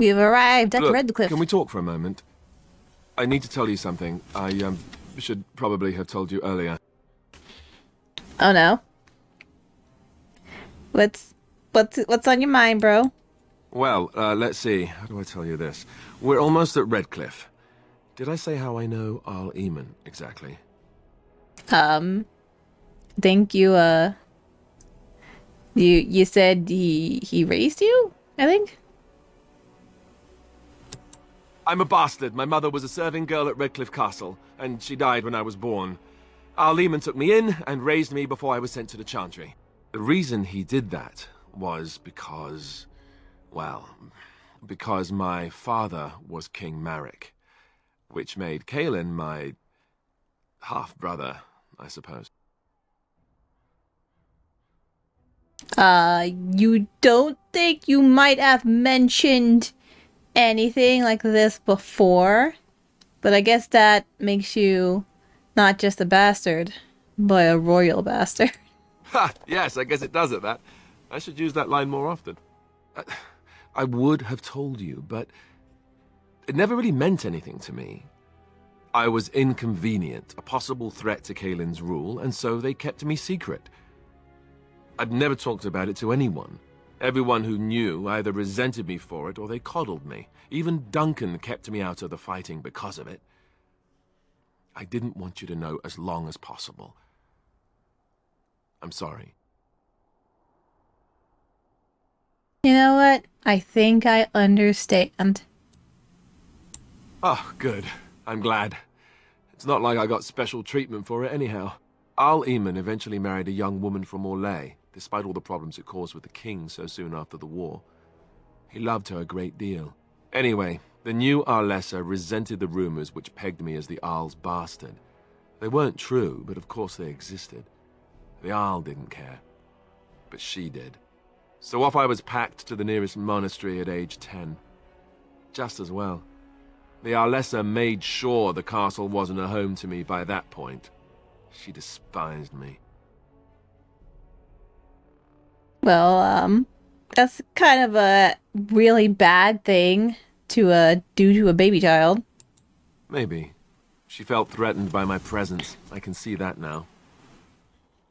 We've arrived at Look, Redcliff. can we talk for a moment? I need to tell you something. I should probably have told you earlier. Oh no. What's on your mind, bro? Well, let's see. How do I tell you this? We're almost at Redcliff. Did I say how I know Al-Eamon exactly? Think you said he raised you, I think? I'm a bastard. My mother was a serving girl at Redcliffe Castle, and she died when I was born. Al-Eamon took me in and raised me before I was sent to the Chantry. The reason he did that was because, well, because my father was King Marek, which made Kaelin my half-brother, I suppose. You don't think you might have mentioned anything like this before? But I guess that makes you not just a bastard, but a royal bastard. Ha! Yes, I guess it does at that. I should use that line more often. I would have told you, but it never really meant anything to me. I was inconvenient, a possible threat to Kaelin's rule, and so they kept me secret. I'd never talked about it to anyone. Everyone who knew either resented me for it or they coddled me. Even Duncan kept me out of the fighting because of it. I didn't want you to know as long as possible. I'm sorry. You know what? I think I understand. Oh, good. I'm glad. It's not like I got special treatment for it anyhow. Al-Eamon eventually married a young woman from Loghain, despite all the problems it caused with the king so soon after the war. He loved her a great deal. Anyway, the new Arlessa resented the rumors which pegged me as the Arl's bastard. They weren't true, but of course they existed. The Arl didn't care, but she did. So off I was packed to the nearest monastery at age 10. Just as well. The Arlessa made sure the castle wasn't a home to me by that point. She despised me. Well, that's kind of a really bad thing to do to a baby child. Maybe. She felt threatened by my presence. I can see that now.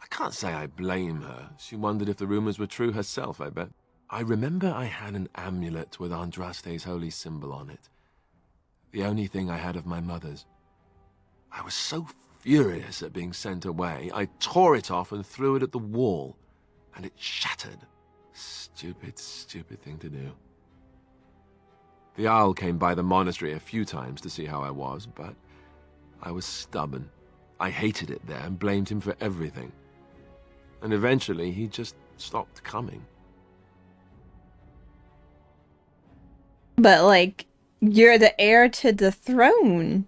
I can't say I blame her. She wondered if the rumors were true herself, I bet. I remember I had an amulet with Andraste's holy symbol on it. The only thing I had of my mother's. I was so furious at being sent away, I tore it off and threw it at the wall, and it shattered. Stupid, stupid thing to do. The Owl came by the monastery a few times to see how I was, but I was stubborn. I hated it there and blamed him for everything. And eventually, he just stopped coming. But, like, you're the heir to the throne.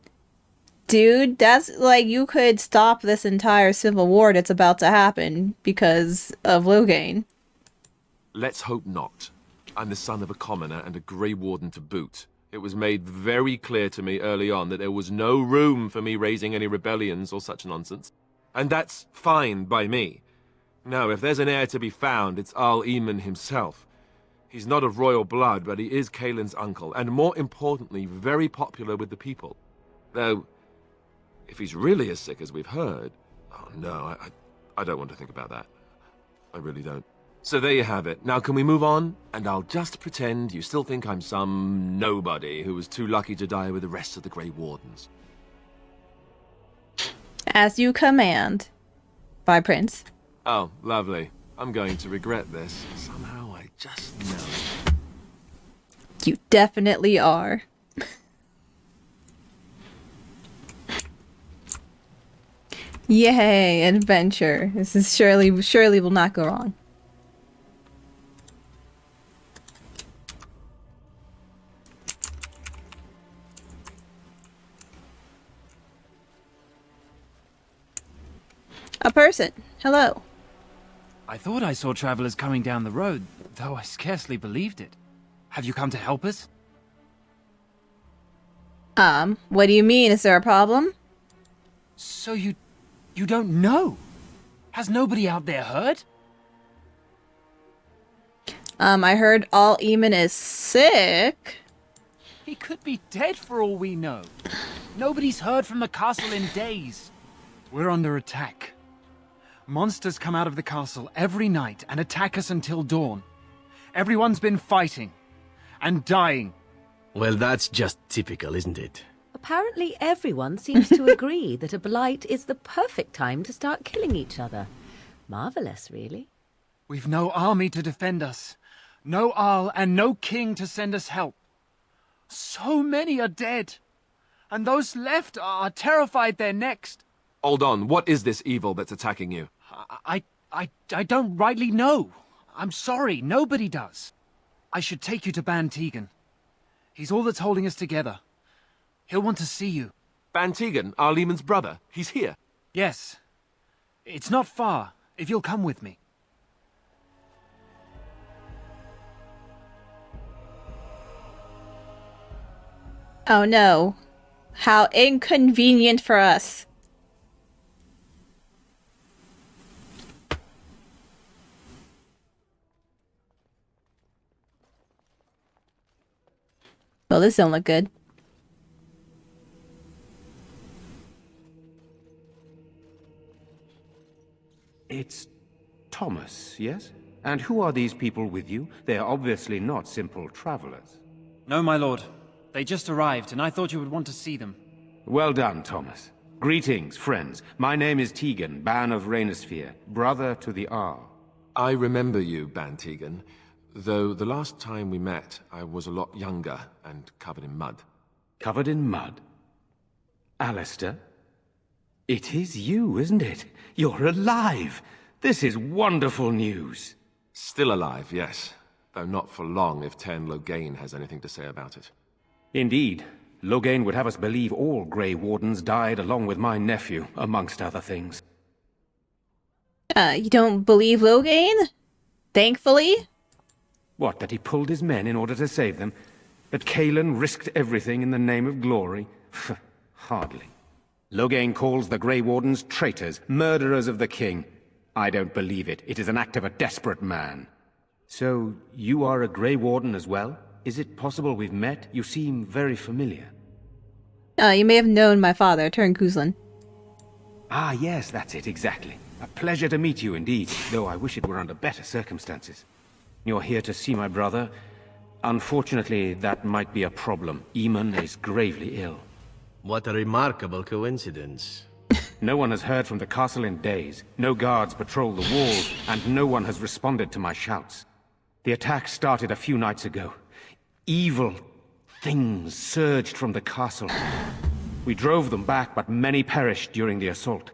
Dude, that's like you could stop this entire civil war that's about to happen because of Loghain. Let's hope not. I'm the son of a commoner and a Grey Warden to boot. It was made very clear to me early on that there was no room for me raising any rebellions or such nonsense. And that's fine by me. Now, if there's an heir to be found, it's Al-Eamon himself. He's not of royal blood, but he is Kaelin's uncle, and more importantly, very popular with the people. Though, if he's really as sick as we've heard... Oh, no, I don't want to think about that. I really don't. So there you have it. Now can we move on? And I'll just pretend you still think I'm some nobody who was too lucky to die with the rest of the Grey Wardens. As you command. Bye, Prince. Oh, lovely. I'm going to regret this. Somehow I just know. You definitely are. Yay, adventure. This is surely will not go wrong. A person. Hello. I thought I saw travelers coming down the road, though I scarcely believed it. Have you come to help us? What do you mean? Is there a problem? So you don't know? Has nobody out there heard? I heard Al-Eamon is sick. He could be dead for all we know. Nobody's heard from the castle in days. We're under attack. Monsters come out of the castle every night and attack us until dawn. Everyone's been fighting and dying. Well, that's just typical, isn't it? Apparently everyone seems to agree that a blight is the perfect time to start killing each other. Marvelous, really. We've no army to defend us. No Arl and no king to send us help. So many are dead. And those left are terrified they're next. Hold on, what is this evil that's attacking you? I don't rightly know. I'm sorry, nobody does. I should take you to Ban Tegan. He's all that's holding us together. He'll want to see you. Ban Tegan, Arlemon's brother. He's here. Yes. It's not far, if you'll come with me. Oh no. How inconvenient for us. Well, this don't look good. It's Thomas, yes? And who are these people with you? They are obviously not simple travelers. No, my lord. They just arrived, and I thought you would want to see them. Well done, Thomas. Greetings, friends. My name is Tegan, Ban of Rainersphere, brother to the Arl. I remember you, Ban Tegan, though the last time we met, I was a lot younger and covered in mud. Covered in mud? Alistair? It is you, isn't it? You're alive! This is wonderful news! Still alive, yes. Though not for long if Ten Loghain has anything to say about it. Indeed. Loghain would have us believe all Grey Wardens died along with my nephew, amongst other things. You don't believe Loghain? Thankfully? What, that he pulled his men in order to save them? That Cailan risked everything in the name of glory? Hardly. Loghain calls the Grey Wardens traitors, murderers of the king. I don't believe it. It is an act of a desperate man. So, you are a Grey Warden as well? Is it possible we've met? You seem very familiar. You may have known my father, Turin Kuzlin. Ah, yes, that's it, exactly. A pleasure to meet you indeed, though I wish it were under better circumstances. You're here to see my brother? Unfortunately, that might be a problem. Eamon is gravely ill. What a remarkable coincidence. No one has heard from the castle in days. No guards patrol the walls, and no one has responded to my shouts. The attack started a few nights ago. Evil things surged from the castle. We drove them back, but many perished during the assault.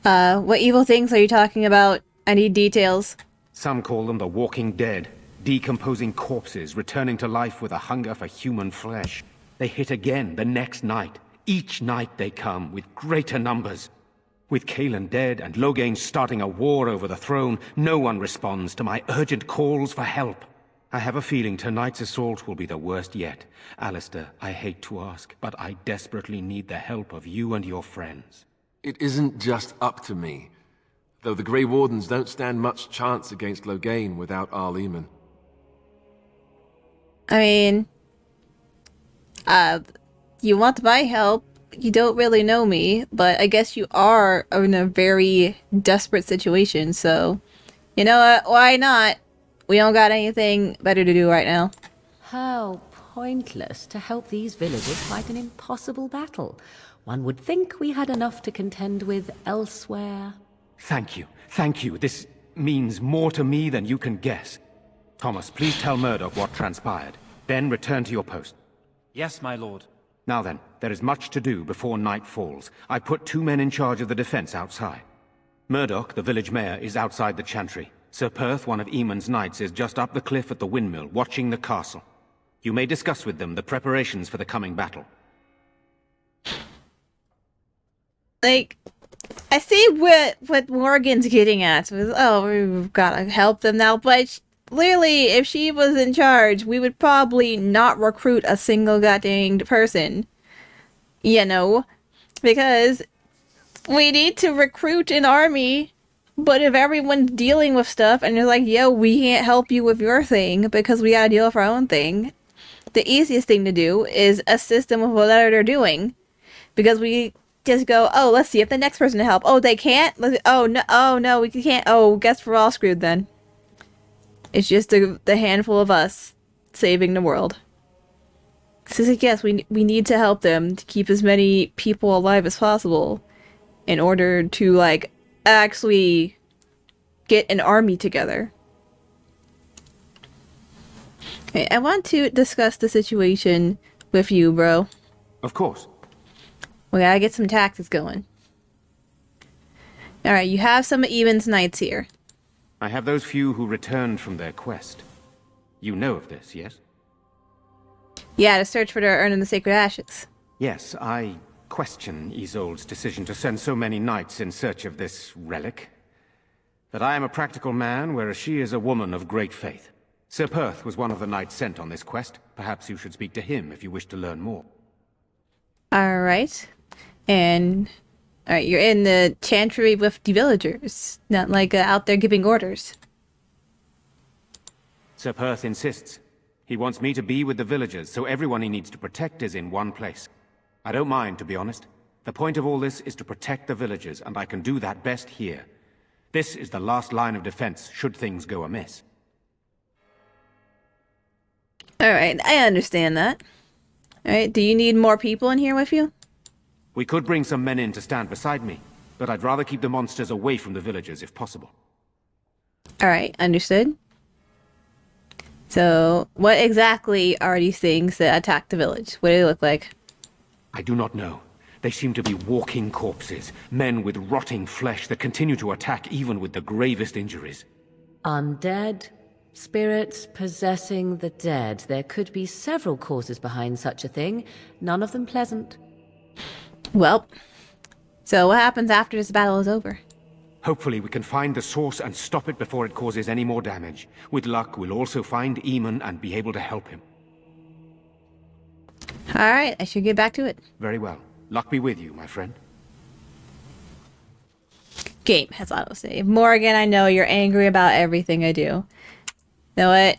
What evil things are you talking about? I need details. Some call them the Walking Dead, decomposing corpses returning to life with a hunger for human flesh. They hit again the next night. Each night they come, with greater numbers. With Cailan dead and Loghain starting a war over the throne, no one responds to my urgent calls for help. I have a feeling tonight's assault will be the worst yet. Alistair, I hate to ask, but I desperately need the help of you and your friends. It isn't just up to me. Though the Grey Wardens don't stand much chance against Loghain without Arleman. I mean, you want my help. You don't really know me, but I guess you are in a very desperate situation, so... You know what? Why not? We don't got anything better to do right now. How pointless to help these villagers fight an impossible battle. One would think we had enough to contend with elsewhere. Thank you. Thank you. This means more to me than you can guess. Thomas, please tell Murdoch what transpired. Then return to your post. Yes, my lord. Now then, there is much to do before night falls. I put 2 men in charge of the defense outside. Murdoch, the village mayor, is outside the chantry. Sir Perth, one of Eamon's knights, is just up the cliff at the windmill, watching the castle. You may discuss with them the preparations for the coming battle. Like, I see what Morgan's getting at. With, oh, we've gotta help them now, but clearly, if she was in charge, we would probably not recruit a single goddamn person. You know? Because we need to recruit an army But if everyone's dealing with stuff and you're like, yo, we can't help you with your thing because we gotta deal with our own thing, the easiest thing to do is assist them with whatever they're doing. Because we just go, oh, let's see if the next person to help. Oh, they can't? Oh, no, we can't. Oh, guess we're all screwed then. It's just the handful of us saving the world. So it's like, yes, we need to help them to keep as many people alive as possible in order to, like, actually get an army together. Okay, I want to discuss the situation with you, bro. Of course. We gotta get some taxes going. Alright, you have some of Eben's knights here. I have those few who returned from their quest. You know of this, yes? Yeah, to search for their urn in the sacred ashes. Yes, I question Isolde's decision to send so many knights in search of this relic. That I am a practical man, whereas she is a woman of great faith. Sir Perth was one of the knights sent on this quest. Perhaps you should speak to him if you wish to learn more. Alright. And... Alright, you're in the chantry with the villagers. Not like out there giving orders. Sir Perth insists. He wants me to be with the villagers, so everyone he needs to protect is in one place. I don't mind, to be honest. The point of all this is to protect the villagers, and I can do that best here. This is the last line of defense, should things go amiss. Alright, I understand that. Alright, do you need more people in here with you? We could bring some men in to stand beside me, but I'd rather keep the monsters away from the villagers if possible. Alright, understood. So, what exactly are these things that attack the village? What do they look like? I do not know. They seem to be walking corpses, men with rotting flesh that continue to attack even with the gravest injuries. Undead? Spirits possessing the dead. There could be several causes behind such a thing, none of them pleasant. Well, so what happens after this battle is over? Hopefully we can find the source and stop it before it causes any more damage. With luck, we'll also find Eamon and be able to help him. Alright, I should get back to it. Very well. Luck be with you, my friend. Game has autosave. Morgan, I know you're angry about everything I do. You know what?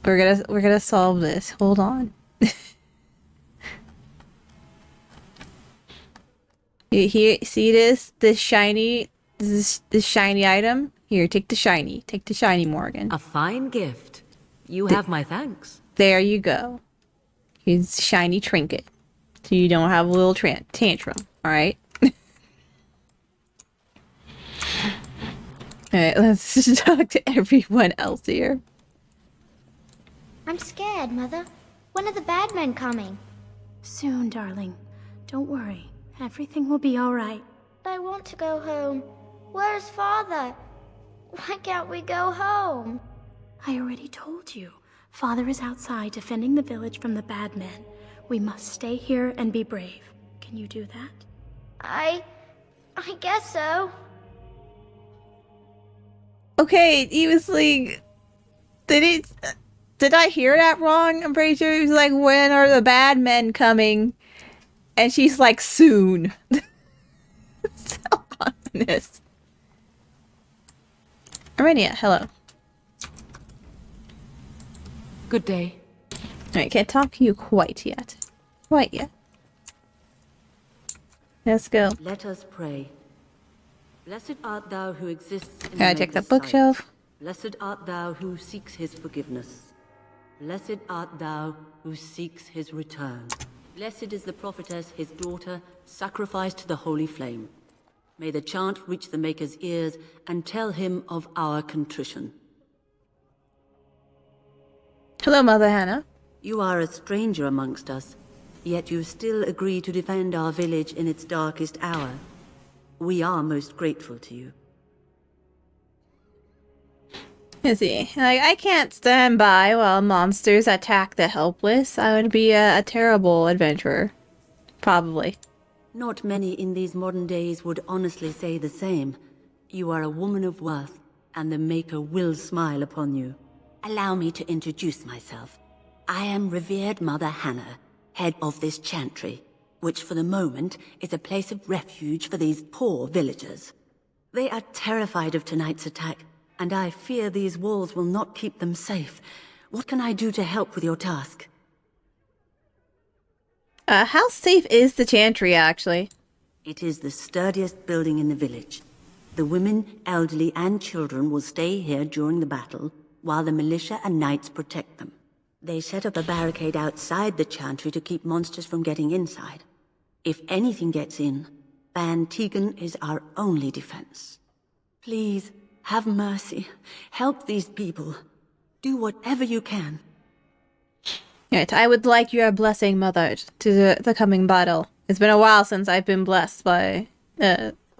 We're gonna solve this. Hold on. You see this shiny item? Here, take the shiny. Take the shiny, Morgan. A fine gift. You have my thanks. There you go. Here's shiny trinket. So you don't have a little tantrum, alright? Alright, let's talk to everyone else here. I'm scared, Mother. When are the bad men coming? Soon, darling. Don't worry. Everything will be all right. I want to go home. Where's Father? Why can't we go home? I already told you. Father is outside defending the village from the bad men. We must stay here and be brave. Can you do that? I guess so. Okay, he was like... Did I hear that wrong? I'm pretty sure he was like, when are the bad men coming? And she's like, soon. So ominous. Arenia, hello. Good day. Alright, can't talk to you quite yet. Quite yet. Let's go. Let us pray. Blessed art thou who exists in Can I the take that Maker's bookshelf? sight. Blessed art thou who seeks his forgiveness. Blessed art thou who seeks his return. Blessed is the prophetess, his daughter, sacrificed to the holy flame. May the chant reach the Maker's ears and tell him of our contrition. Hello, Mother Hannah. You are a stranger amongst us, yet you still agree to defend our village in its darkest hour. We are most grateful to you. Let's see. Like, I can't stand by while monsters attack the helpless. I would be a terrible adventurer. Probably. Not many in these modern days would honestly say the same. You are a woman of worth, and the Maker will smile upon you. Allow me to introduce myself. I am revered Mother Hannah, head of this chantry. which for the moment is a place of refuge for these poor villagers. They are terrified of tonight's attack, and I fear these walls will not keep them safe. What can I do to help with your task? How safe is the chantry, actually? It is the sturdiest building in the village. The women, elderly, and children will stay here during the battle, while the militia and knights protect them. They set up a barricade outside the chantry to keep monsters from getting inside. If anything gets in, Van Tegan is our only defense. Please, have mercy. Help these people. Do whatever you can. Right, I would like your blessing, Mother, to the coming battle. It's been a while since I've been blessed by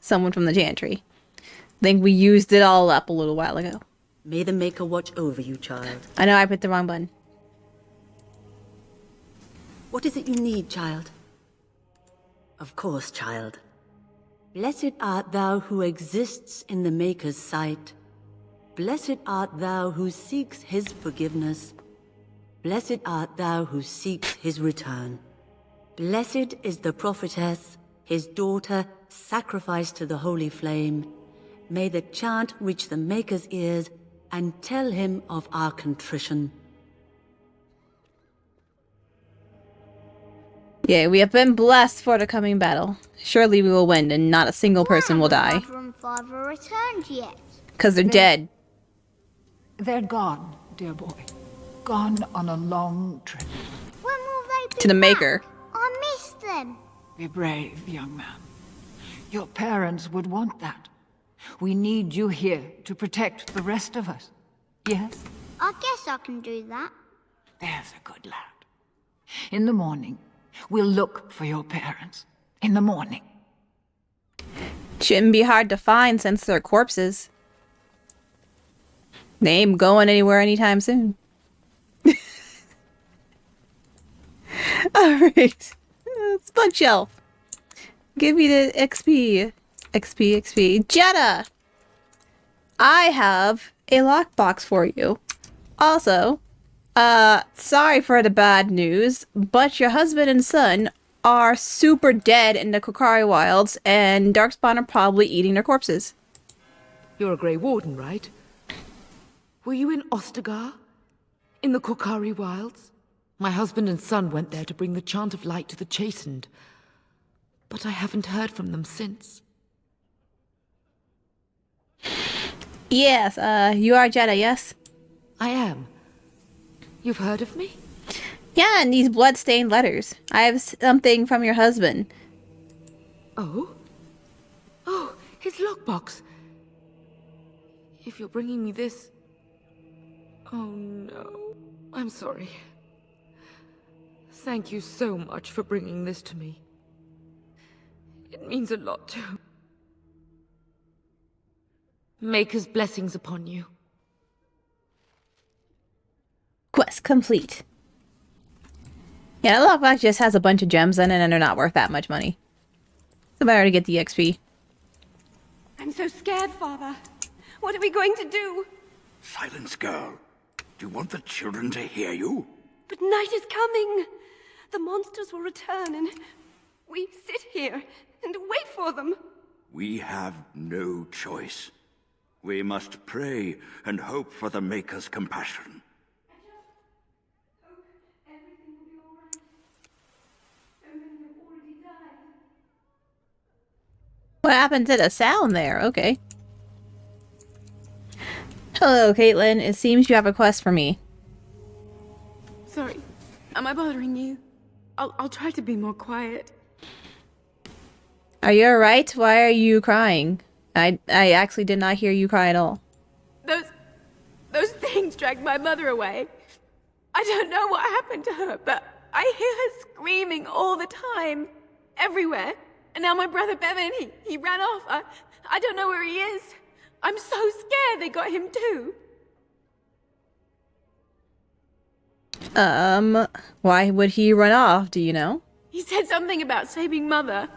someone from the chantry. I think we used it all up a little while ago. May the Maker watch over you, child. I know I put the wrong button. What is it you need, child? Of course, child. Blessed art thou who exists in the Maker's sight. Blessed art thou who seeks his forgiveness. Blessed art thou who seeks his return. Blessed is the prophetess, his daughter, sacrificed to the holy flame. May the chant reach the Maker's ears and tell him of our contrition. Yeah, we have been blessed for the coming battle. Surely we will win and not a single person will die. Mother and Father returned yet? Because they're dead. They're gone, dear boy. Gone on a long trip. When will they be To the back? Maker. I miss them. Be brave, young man. Your parents would want that. We need you here to protect the rest of us. Yes? I guess I can do that. There's a good lad. In the morning, we'll look for your parents. In the morning. Shouldn't be hard to find since they're corpses. They ain't going anywhere anytime soon. Alright. Bookshelf. Give me the XP. XP. Jetta! I have a lockbox for you. Also, sorry for the bad news, but your husband and son are super dead in the Kokari wilds, and Darkspawn are probably eating their corpses. You're a Grey Warden, right? Were you in Ostagar? In the Kokari wilds? My husband and son went there to bring the chant of light to the chastened. But I haven't heard from them since. Yes, you are Jetta, yes? I am. You've heard of me? Yeah, and these blood-stained letters. I have something from your husband. Oh? Oh, his lockbox. If you're bringing me this... Oh no. I'm sorry. Thank you so much for bringing this to me. It means a lot to... Maker's blessings upon you. Quest complete. Yeah, the lockbox just has a bunch of gems in it and they're not worth that much money. It's better to get the XP. I'm so scared, Father. What are we going to do? Silence, girl. Do you want the children to hear you? But night is coming. The monsters will return and we sit here and wait for them. We have no choice. We must pray and hope for the Maker's compassion. I just hope everything will be all right. So many have already died. What happened to the sound there? Okay. Hello, Caitlin. It seems you have a quest for me. Sorry. Am I bothering you? I'll try to be more quiet. Are you alright? Why are you crying? I actually did not hear you cry at all. Those things dragged my mother away. I don't know what happened to her, but I hear her screaming all the time. Everywhere. And now my brother Bevan, he ran off. I don't know where he is. I'm so scared they got him too. Why would he run off, do you know? He said something about saving Mother.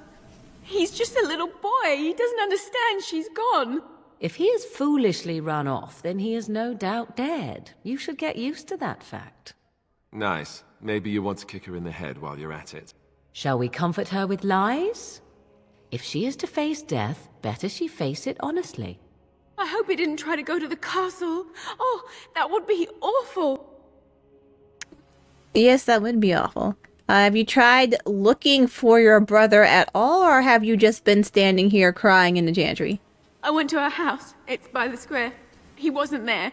He's just a little boy. He doesn't understand she's gone. If he has foolishly run off, then he is no doubt dead. You should get used to that fact. Nice. Maybe you want to kick her in the head while you're at it. Shall we comfort her with lies? If she is to face death, better she face it honestly. I hope he didn't try to go to the castle. Oh, that would be awful. Yes, that would be awful. Have you tried looking for your brother at all, or have you just been standing here crying in the chantry? I went to her house. It's by the square. He wasn't there.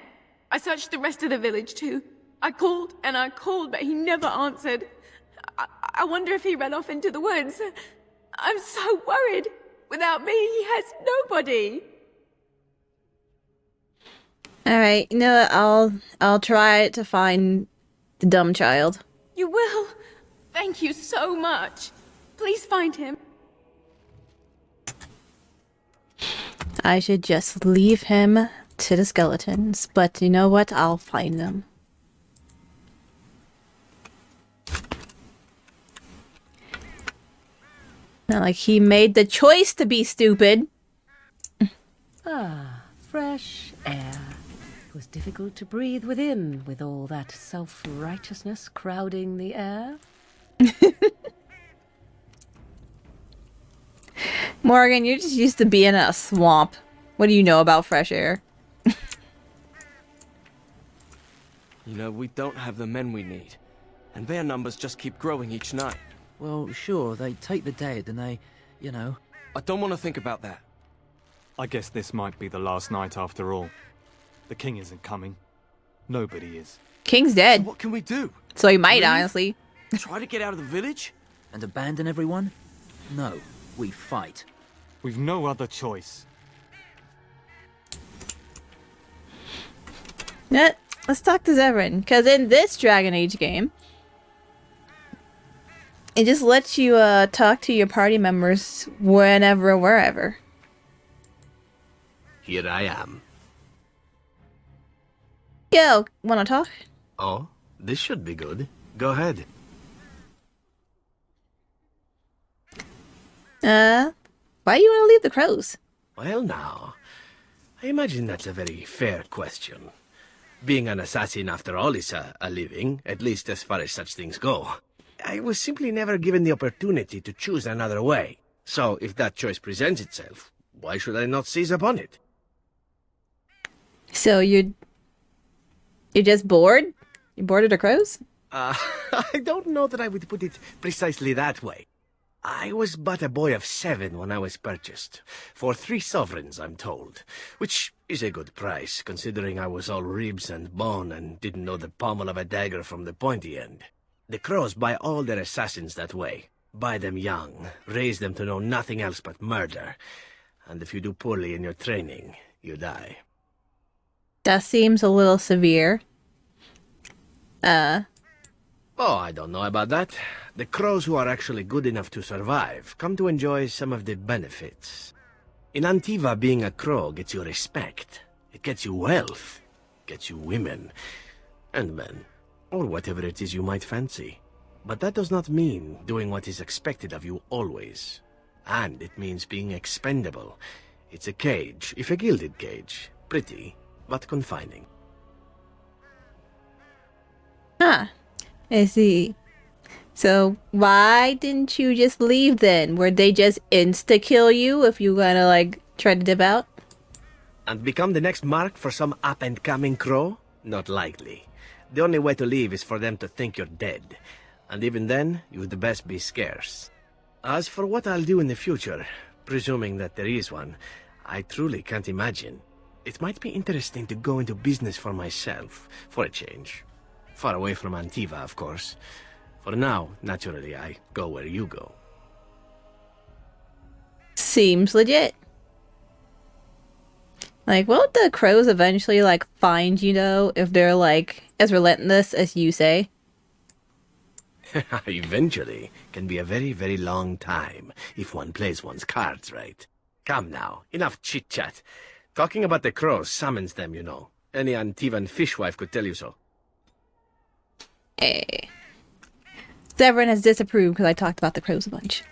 I searched the rest of the village too. I called and I called, but he never answered. I wonder if he ran off into the woods. I'm so worried. Without me, he has nobody. All right, you know what? I'll try to find the dumb child. You will? Thank you so much. Please find him. I should just leave him to the skeletons, but you know what? I'll find them. Not like he made the choice to be stupid. Ah, fresh air. It was difficult to breathe within with all that self-righteousness crowding the air. Morgan, you're just used to being in a swamp. What do you know about fresh air? You know, we don't have the men we need. And their numbers just keep growing each night. Well, sure, they take the dead and they, you know... I don't want to think about that. I guess this might be the last night after all. The king isn't coming. Nobody is. King's dead. So what can we do? So he might, Leave? honestly. Try to get out of the village? And abandon everyone? No, we fight. We've no other choice. Yeah, let's talk to Zevran, because in this Dragon Age game, it just lets you talk to your party members whenever, wherever. Here I am. Yo, wanna talk? Oh, this should be good. Go ahead. Why do you want to leave the crows? Well, now, I imagine that's a very fair question. Being an assassin, after all, is a living, at least as far as such things go. I was simply never given the opportunity to choose another way. So, if that choice presents itself, why should I not seize upon it? So you're just bored? You bored of the crows? I don't know that I would put it precisely that way. I was but a boy of 7 when I was purchased. For 3 sovereigns, I'm told. Which is a good price, considering I was all ribs and bone and didn't know the pommel of a dagger from the pointy end. The crows buy all their assassins that way. Buy them young, raise them to know nothing else but murder. And if you do poorly in your training, you die. That seems a little severe. Oh, I don't know about that. The crows who are actually good enough to survive come to enjoy some of the benefits. In Antiva, being a crow gets you respect. It gets you wealth. Gets you women. And men. Or whatever it is you might fancy. But that does not mean doing what is expected of you always. And it means being expendable. It's a cage, if a gilded cage. Pretty, but confining. Huh. I see. So why didn't you just leave then? Would they just insta-kill you if you gonna, like, try to dip out? And become the next mark for some up-and-coming crow? Not likely. The only way to leave is for them to think you're dead. And even then, you'd best be scarce. As for what I'll do in the future, presuming that there is one, I truly can't imagine. It might be interesting to go into business for myself, for a change. Far away from Antiva, of course. For now, naturally, I go where you go. Seems legit. Like, won't the crows eventually, like, find you, though, if they're, like, as relentless as you say? Eventually can be a very, very long time, if one plays one's cards right. Come now, enough chit-chat. Talking about the crows summons them, you know. Any Antivan fishwife could tell you so. Hey. Severin has disapproved because I talked about the crows a bunch.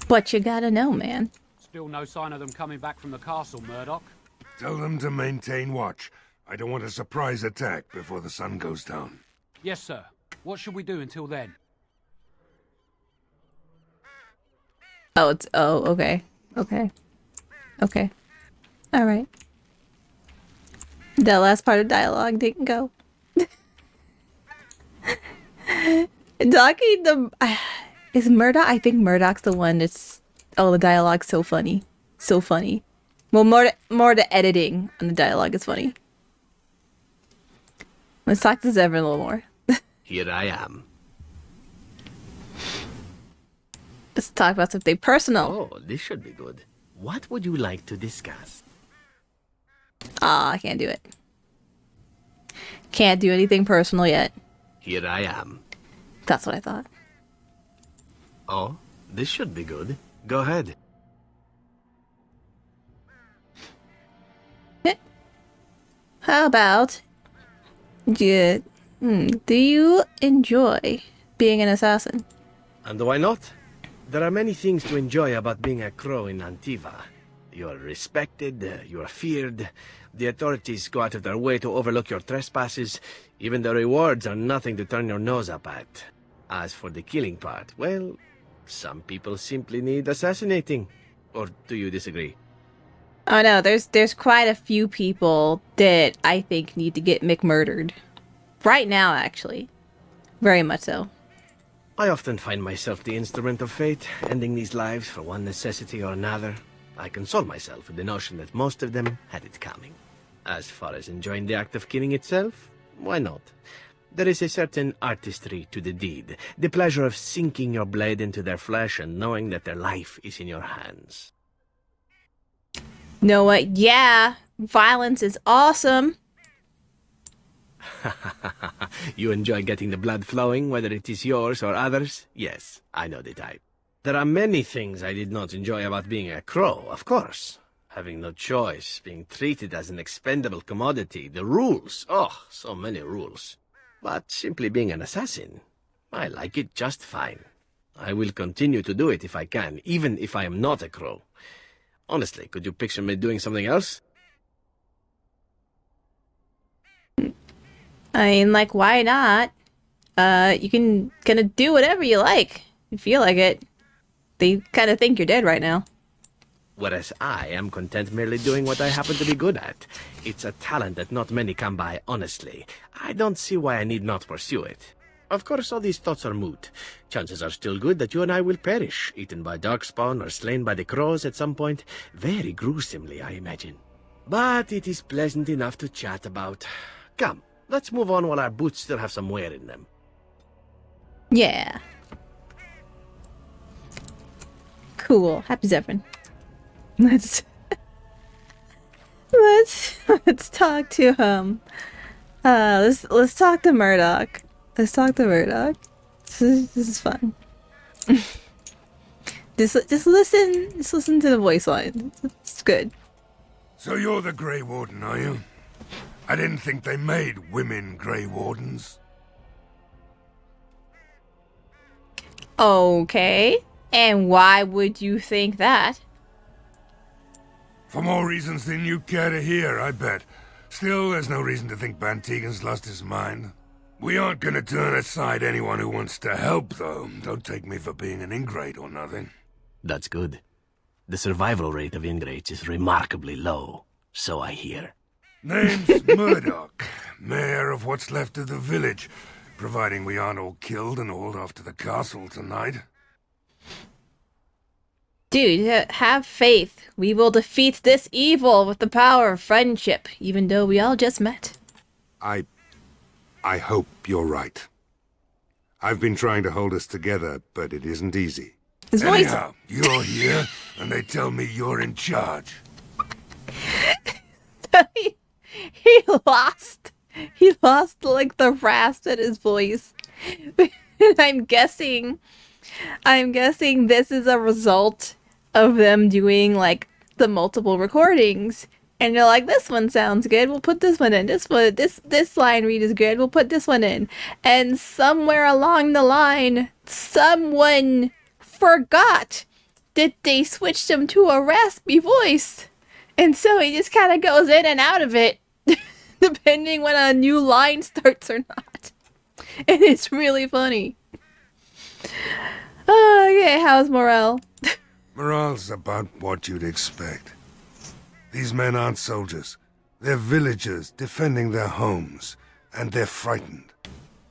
But you gotta know, man. Still no sign of them coming back from the castle, Murdoch. Tell them to maintain watch. I don't want a surprise attack before the sun goes down. Yes, sir. What should we do until then? Oh, it's okay. Okay. Okay. All right. That last part of dialogue didn't go. Talking the is Murdoch? I think Murdoch's the one that's the dialogue's so funny. So funny. Well, more the editing on the dialogue is funny. Let's talk to Zevran a little more. Here I am. Let's talk about something personal. Oh, this should be good. What would you like to discuss? I can't do it. Can't do anything personal yet. Here I am. That's what I thought. Oh, this should be good. Go ahead. How about do you enjoy being an assassin? And why not? There are many things to enjoy about being a crow in Antiva. You are respected, you are feared, the authorities go out of their way to overlook your trespasses, even the rewards are nothing to turn your nose up at. As for the killing part, well, some people simply need assassinating. Or do you disagree? Oh no, there's quite a few people that I think need to get McMurdered. Right now, actually. Very much so. I often find myself the instrument of fate, ending these lives for one necessity or another. I console myself with the notion that most of them had it coming. As far as enjoying the act of killing itself, why not? There is a certain artistry to the deed, the pleasure of sinking your blade into their flesh and knowing that their life is in your hands. Know what? Yeah, violence is awesome. You enjoy getting the blood flowing, whether it is yours or others? Yes, I know the type. There are many things I did not enjoy about being a crow, of course. Having no choice, being treated as an expendable commodity, the rules. Oh, so many rules. But simply being an assassin, I like it just fine. I will continue to do it if I can, even if I am not a crow. Honestly, could you picture me doing something else? I mean, like, why not? You can kind of do whatever you like. You feel like it. They kind of think you're dead right now. Whereas I am content merely doing what I happen to be good at. It's a talent that not many come by, honestly. I don't see why I need not pursue it. Of course, all these thoughts are moot. Chances are still good that you and I will perish, eaten by darkspawn or slain by the crows at some point. Very gruesomely, I imagine. But it is pleasant enough to chat about. Come, let's move on while our boots still have some wear in them. Yeah. Cool. Happy Zevran. Let's talk to let's talk to Murdoch. Let's talk to Murdoch. This is fun. just listen to the voice line. It's good. So you're the Grey Warden, are you? I didn't think they made women Grey Wardens. Okay. And why would you think that? For more reasons than you care to hear, I bet. Still, there's no reason to think Bantegan's lost his mind. We aren't gonna turn aside anyone who wants to help, though. Don't take me for being an ingrate or nothing. That's good. The survival rate of ingrates is remarkably low, so I hear. Name's Murdoch, mayor of what's left of the village, providing we aren't all killed and hauled off to the castle tonight. Dude, have faith. We will defeat this evil with the power of friendship, even though we all just met. I hope you're right. I've been trying to hold us together, but it isn't easy. His voice. Anyhow, you're here, and they tell me you're in charge. He lost like the rasp in his voice. I'm guessing this is a result of them doing like the multiple recordings, and they're like, this one sounds good, we'll put this one in, this line read is good, we'll put this one in, and somewhere along the line someone forgot that they switched him to a raspy voice, and so he just kind of goes in and out of it depending when a new line starts or not. And it's really funny. Okay, how's morale? Morale's about what you'd expect. These men aren't soldiers. They're villagers defending their homes, and they're frightened.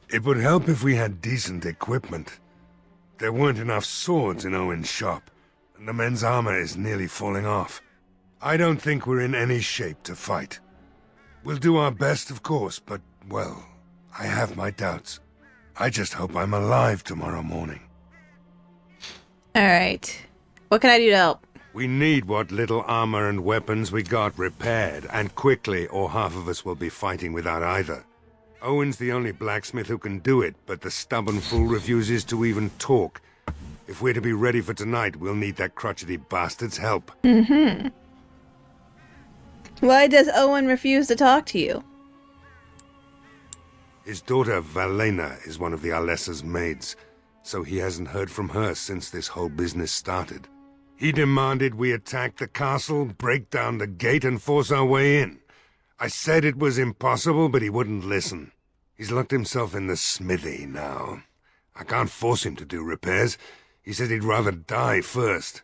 It would help if we had decent equipment. There weren't enough swords in Owen's shop, and the men's armor is nearly falling off. I don't think we're in any shape to fight. We'll do our best, of course, but, well, I have my doubts. I just hope I'm alive tomorrow morning. Alright. What can I do to help? We need what little armor and weapons we got repaired, and quickly, or half of us will be fighting without either. Owen's the only blacksmith who can do it, but the stubborn fool refuses to even talk. If we're to be ready for tonight, we'll need that crotchety bastard's help. Mm-hmm. Why does Owen refuse to talk to you? His daughter, Valena, is one of the Alessa's maids, so he hasn't heard from her since this whole business started. He demanded we attack the castle, break down the gate, and force our way in. I said it was impossible, but he wouldn't listen. He's locked himself in the smithy now. I can't force him to do repairs. He said he'd rather die first.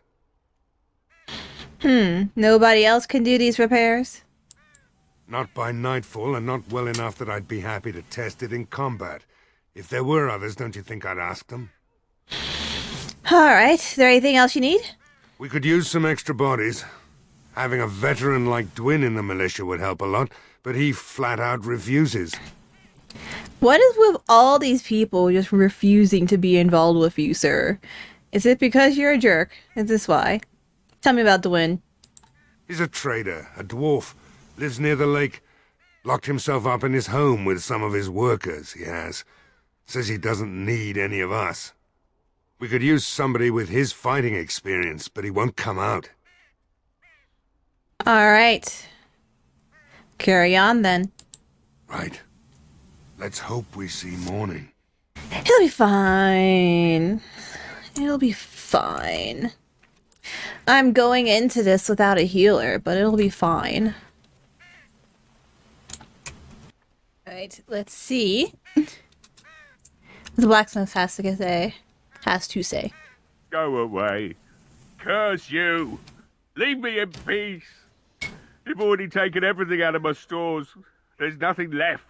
Nobody else can do these repairs? Not by nightfall, and not well enough that I'd be happy to test it in combat. If there were others, don't you think I'd ask them? Alright, is there anything else you need? We could use some extra bodies. Having a veteran like Dwin in the militia would help a lot, but he flat out refuses. What is with all these people just refusing to be involved with you, sir? Is it because you're a jerk? Is this why? Tell me about Dwin. He's a trader, a dwarf, lives near the lake. Locked himself up in his home with some of his workers, he has. Says he doesn't need any of us. We could use somebody with his fighting experience, but he won't come out. Alright. Carry on, then. Right. Let's hope we see morning. It'll be fine. It'll be fine. I'm going into this without a healer, but it'll be fine. Alright, let's see. The blacksmith has to say. Go away. Curse you. Leave me in peace. You've already taken everything out of my stores. There's nothing left.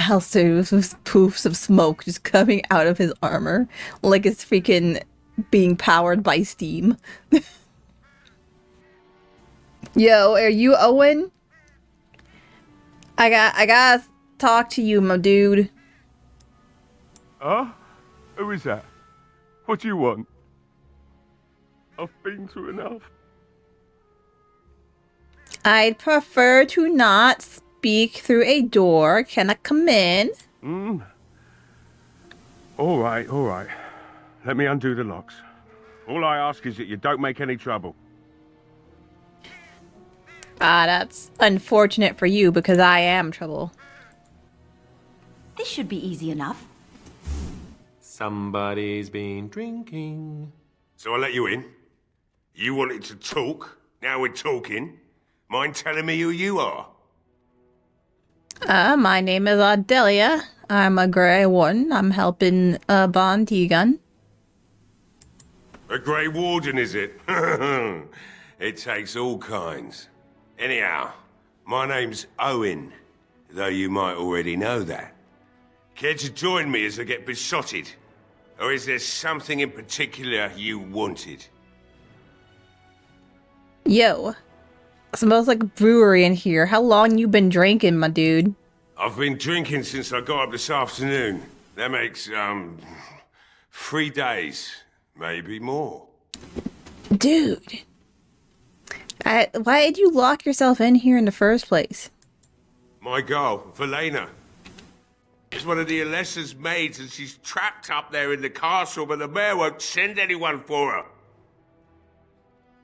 Also, with poofs of smoke just coming out of his armor, like it's freaking being powered by steam. Yo, are you Owen? I gotta talk to you, my dude. Huh? Who is that? What do you want? I've been through enough. I'd prefer to not speak through a door. Can I come in? All right. Let me undo the locks. All I ask is that you don't make any trouble. Ah, that's unfortunate for you because I am trouble. This should be easy enough. Somebody's been drinking. So I let you in. You wanted to talk. Now we're talking. Mind telling me who you are? My name is Ardelia. I'm a Grey Warden. I'm helping Bon Tegan. A Grey Warden, is it? It takes all kinds. Anyhow, my name's Owen, though you might already know that. Care to join me as I get besotted? Or is there something in particular you wanted? Yo. Smells like a brewery in here. How long you been drinking, my dude? I've been drinking since I got up this afternoon. That makes, 3 days. Maybe more. Dude. Why did you lock yourself in here in the first place? My girl, Valena. She's one of the Alessa's maids and she's trapped up there in the castle, but the mayor won't send anyone for her.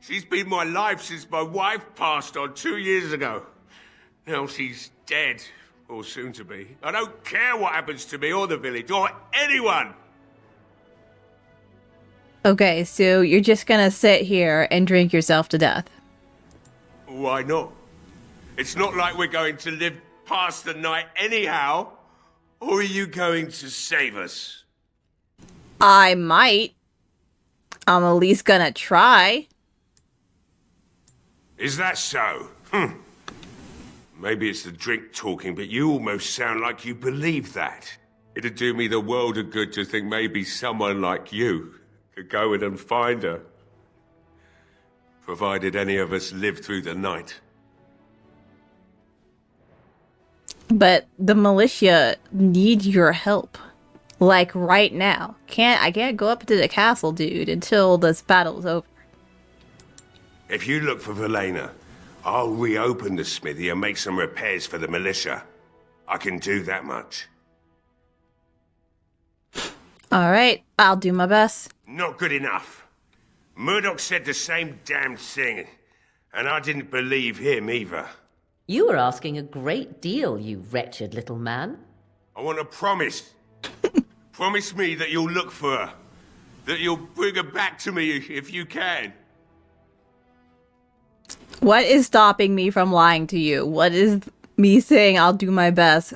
She's been my life since my wife passed on 2 years ago. Now she's dead, or soon to be. I don't care what happens to me or the village, or anyone! Okay, so you're just gonna sit here and drink yourself to death. Why not? It's not like we're going to live pass the night anyhow? Or are you going to save us? I might. I'm at least gonna try. Is that so? Maybe it's the drink talking, but you almost sound like you believe that. It'd do me the world of good to think maybe someone like you could go in and find her. Provided any of us live through the night. But the militia need your help. Like right now. I can't go up to the castle, dude, until this battle's over. If you look for Velena, I'll reopen the smithy and make some repairs for the militia. I can do that much. Alright, I'll do my best. Not good enough. Murdoch said the same damn thing, and I didn't believe him either. You were asking a great deal, you wretched little man. I want a promise. Promise me that you'll look for her. That you'll bring her back to me if you can. What is stopping me from lying to you? What is me saying I'll do my best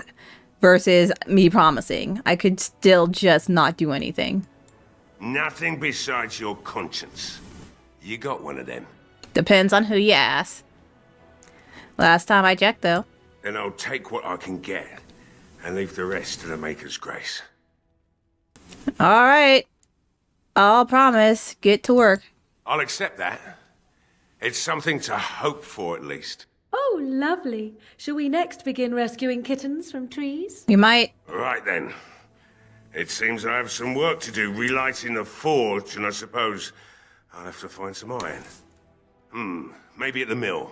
versus me promising? I could still just not do anything. Nothing besides your conscience. You got one of them. Depends on who you ask. Last time I checked, though. Then I'll take what I can get and leave the rest to the Maker's grace. Alright. I'll promise. Get to work. I'll accept that. It's something to hope for, at least. Oh, lovely. Shall we next begin rescuing kittens from trees? You might. Right then. It seems I have some work to do relighting the forge, and I suppose I'll have to find some iron. Maybe at the mill.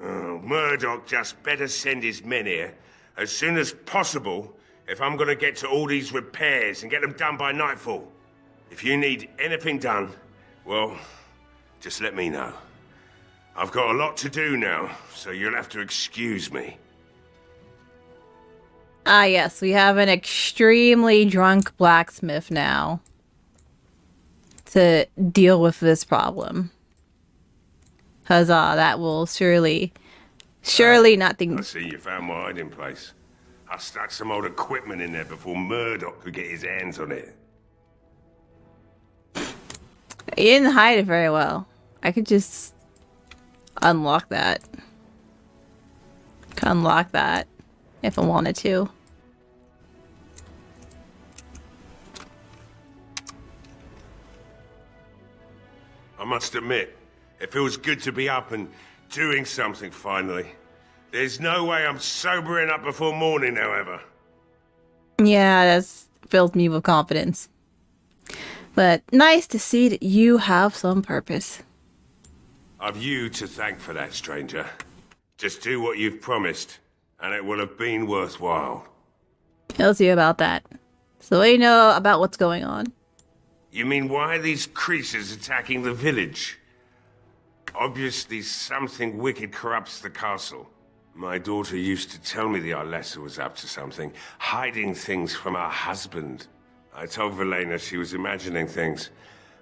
Oh, Murdoch just better send his men here as soon as possible if I'm gonna get to all these repairs and get them done by nightfall. If you need anything done, well, just let me know. I've got a lot to do now, so you'll have to excuse me. Ah, yes, we have an extremely drunk blacksmith now to deal with this problem. Huzzah, that will surely not think. I see you found my hiding place. I stuck some old equipment in there before Murdoch could get his hands on it. You didn't hide it very well. I could just unlock that. Could unlock that if I wanted to. I must admit, it feels good to be up and doing something finally. There's no way I'm sobering up before morning, however. Yeah, that's fills me with confidence. But nice to see that you have some purpose. I've you to thank for that, stranger. Just do what you've promised, and it will have been worthwhile. I'll see about that. So what do you know about what's going on? You mean why are these creatures attacking the village? Obviously something wicked corrupts the castle. My daughter used to tell me the Arlessa was up to something, hiding things from her husband. I told Velena she was imagining things,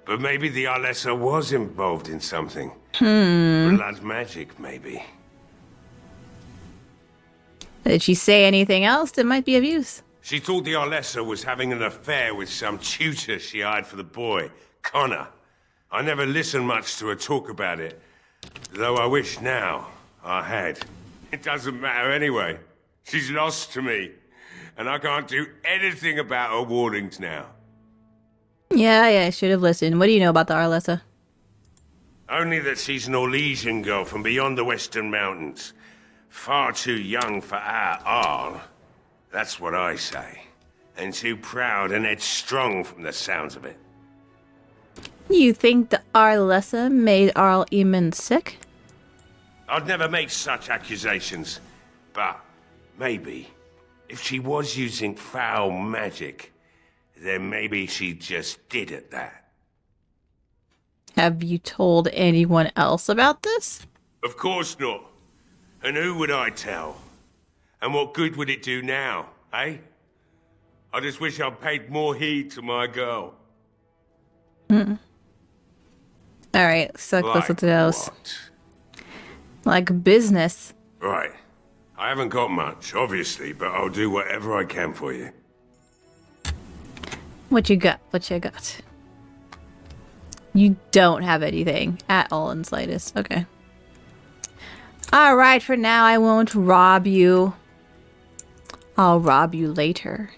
but maybe the Arlessa was involved in something. Blood magic, maybe. Did she say anything else that might be of use? She thought the Arlessa was having an affair with some tutor she hired for the boy, Connor. I never listened much to her talk about it, though I wish now I had. It doesn't matter anyway. She's lost to me, and I can't do anything about her warnings now. Yeah, I should have listened. What do you know about the Arlessa? Only that she's an Orlesian girl from beyond the Western Mountains. Far too young for our Arl. That's what I say. And too proud and headstrong from the sounds of it. You think the Arlessa made Arl Eamon sick? I'd never make such accusations. But maybe, if she was using foul magic, then maybe she just did at that. Have you told anyone else about this? Of course not. And who would I tell? And what good would it do now, eh? I just wish I'd paid more heed to my girl. Alright, so let's listen to those. Like business. Right. I haven't got much, obviously, but I'll do whatever I can for you. What you got? What you got? You don't have anything at all in slightest. Okay. Alright, for now I won't rob you. I'll rob you later.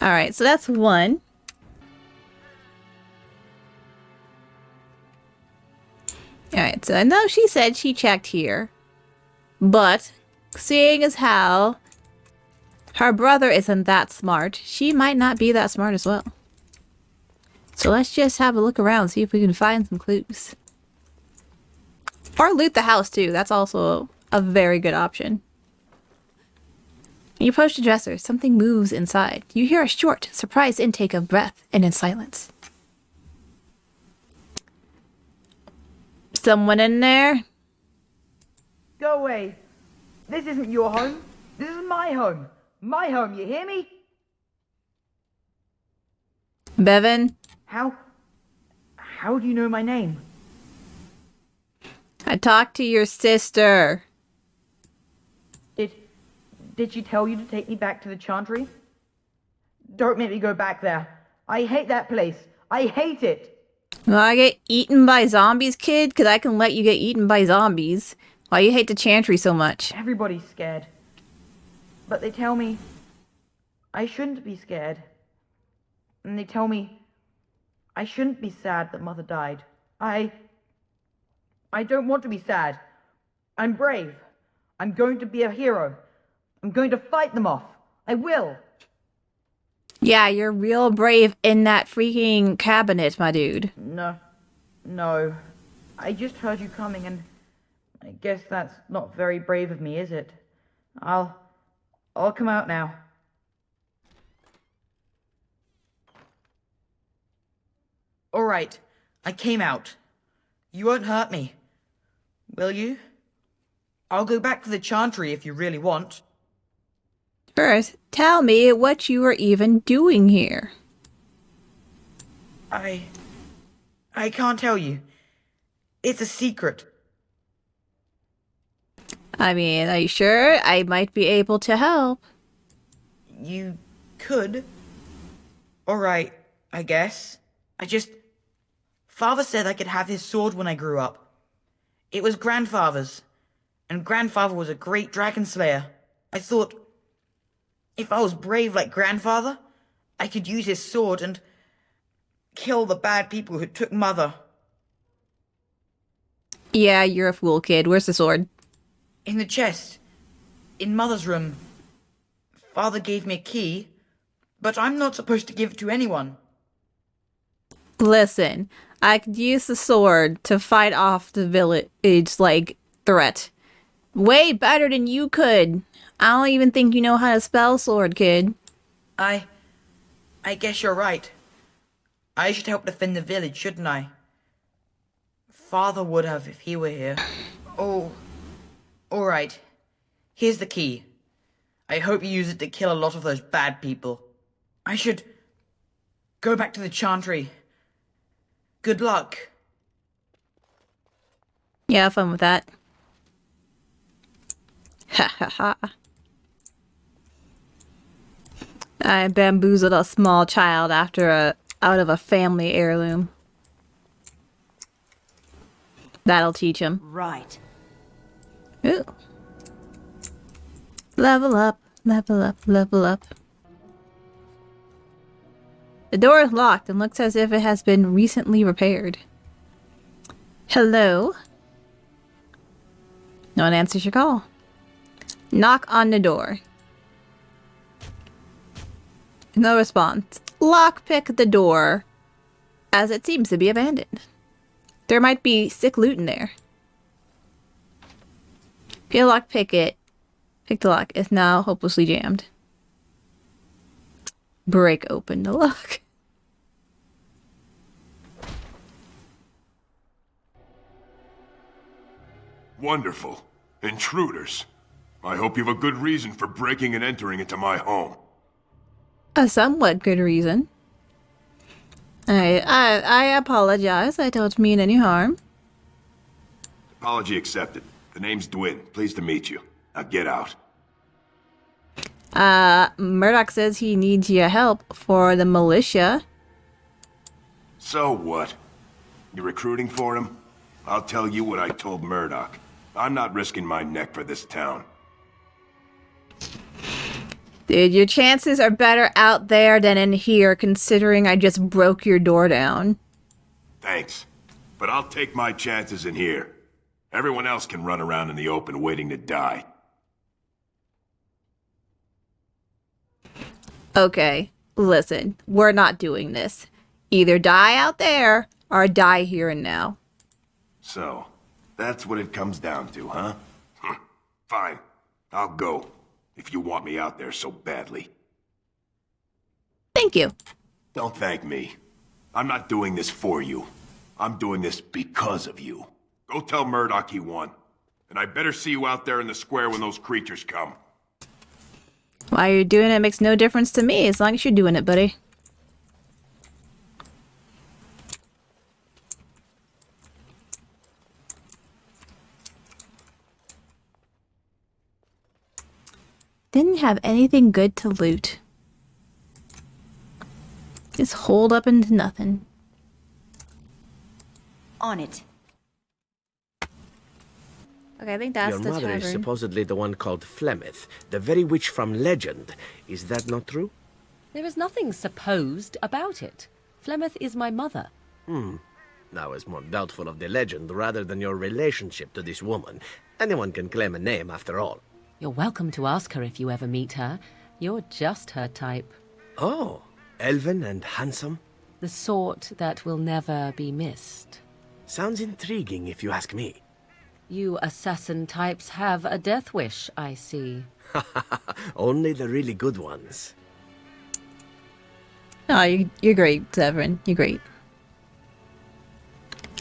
Alright, so that's one. Alright, so I know she said she checked here. But, seeing as how her brother isn't that smart, she might not be that smart as well. So let's just have a look around, see if we can find some clues. Or loot the house too, that's also a very good option. You approach the dresser, something moves inside. You hear a short, surprised intake of breath, and in silence. Someone in there? Go away. This isn't your home. This is my home. My home, you hear me? Bevan? How do you know my name? I talked to your sister. Did she tell you to take me back to the Chantry? Don't make me go back there. I hate that place. I hate it. Will I get eaten by zombies, kid? Because I can let you get eaten by zombies. Why you hate the Chantry so much? Everybody's scared. But they tell me I shouldn't be scared. And they tell me I shouldn't be sad that Mother died. I don't want to be sad. I'm brave. I'm going to be a hero. I'm going to fight them off. I will. Yeah, you're real brave in that freaking cabinet, my dude. No. I just heard you coming and I guess that's not very brave of me, is it? I'll come out now. Alright, I came out. You won't hurt me. Will you? I'll go back to the Chantry if you really want. First, tell me what you were even doing here. I can't tell you. It's a secret. I mean, are you sure? I might be able to help. You could. Alright, I guess. Father said I could have his sword when I grew up. It was Grandfather's. And Grandfather was a great dragon slayer. I thought, if I was brave like Grandfather, I could use his sword and kill the bad people who took Mother. Yeah, you're a fool, kid. Where's the sword? In the chest. In Mother's room. Father gave me a key, but I'm not supposed to give it to anyone. Listen, I could use the sword to fight off the village, threat. Way better than you could. I don't even think you know how to spell sword, kid. I guess you're right. I should help defend the village, shouldn't I? Father would have if he were here. Oh, alright. Here's the key. I hope you use it to kill a lot of those bad people. I should go back to the Chantry. Good luck. Yeah, have fun with that. Ha ha ha. I bamboozled a small child out of a family heirloom. That'll teach him. Right. Ooh. Level up, level up, level up. The door is locked and looks as if it has been recently repaired. Hello? No one answers your call. Knock on the door. No response. Lockpick the door, as it seems to be abandoned. There might be sick loot in there. If you lockpick it, pick the lock. It's now hopelessly jammed. Break open the lock. Wonderful. Intruders. I hope you have a good reason for breaking and entering into my home. A somewhat good reason. I apologize. I don't mean any harm. Apology accepted. The name's Dwin. Pleased to meet you. Now get out. Murdoch says he needs your help for the militia. So what? You recruiting for him? I'll tell you what I told Murdoch. I'm not risking my neck for this town. Dude, your chances are better out there than in here, considering I just broke your door down. Thanks. But I'll take my chances in here. Everyone else can run around in the open waiting to die. Okay, listen, we're not doing this. Either die out there, or die here and now. So, that's what it comes down to, huh? Fine. I'll go. If you want me out there so badly. Thank you. Don't thank me. I'm not doing this for you. I'm doing this because of you. Go tell Murdoch he won. And I better see you out there in the square when those creatures come. Why you're doing it makes no difference to me, as long as you're doing it, buddy. Didn't have anything good to loot. Just hold up into nothing. On it. Okay, I think that's Your the mother is tavern. supposedly the one called Flemeth, the very witch from legend. Is that not true? There is nothing supposed about it. Flemeth is my mother. I was more doubtful of the legend rather than your relationship to this woman. Anyone can claim a name after all. You're welcome to ask her if you ever meet her. You're just her type. Oh, elven and handsome? The sort that will never be missed. Sounds intriguing if you ask me. You assassin types have a death wish, I see. Only the really good ones. Oh, you're great, Severin. You're great.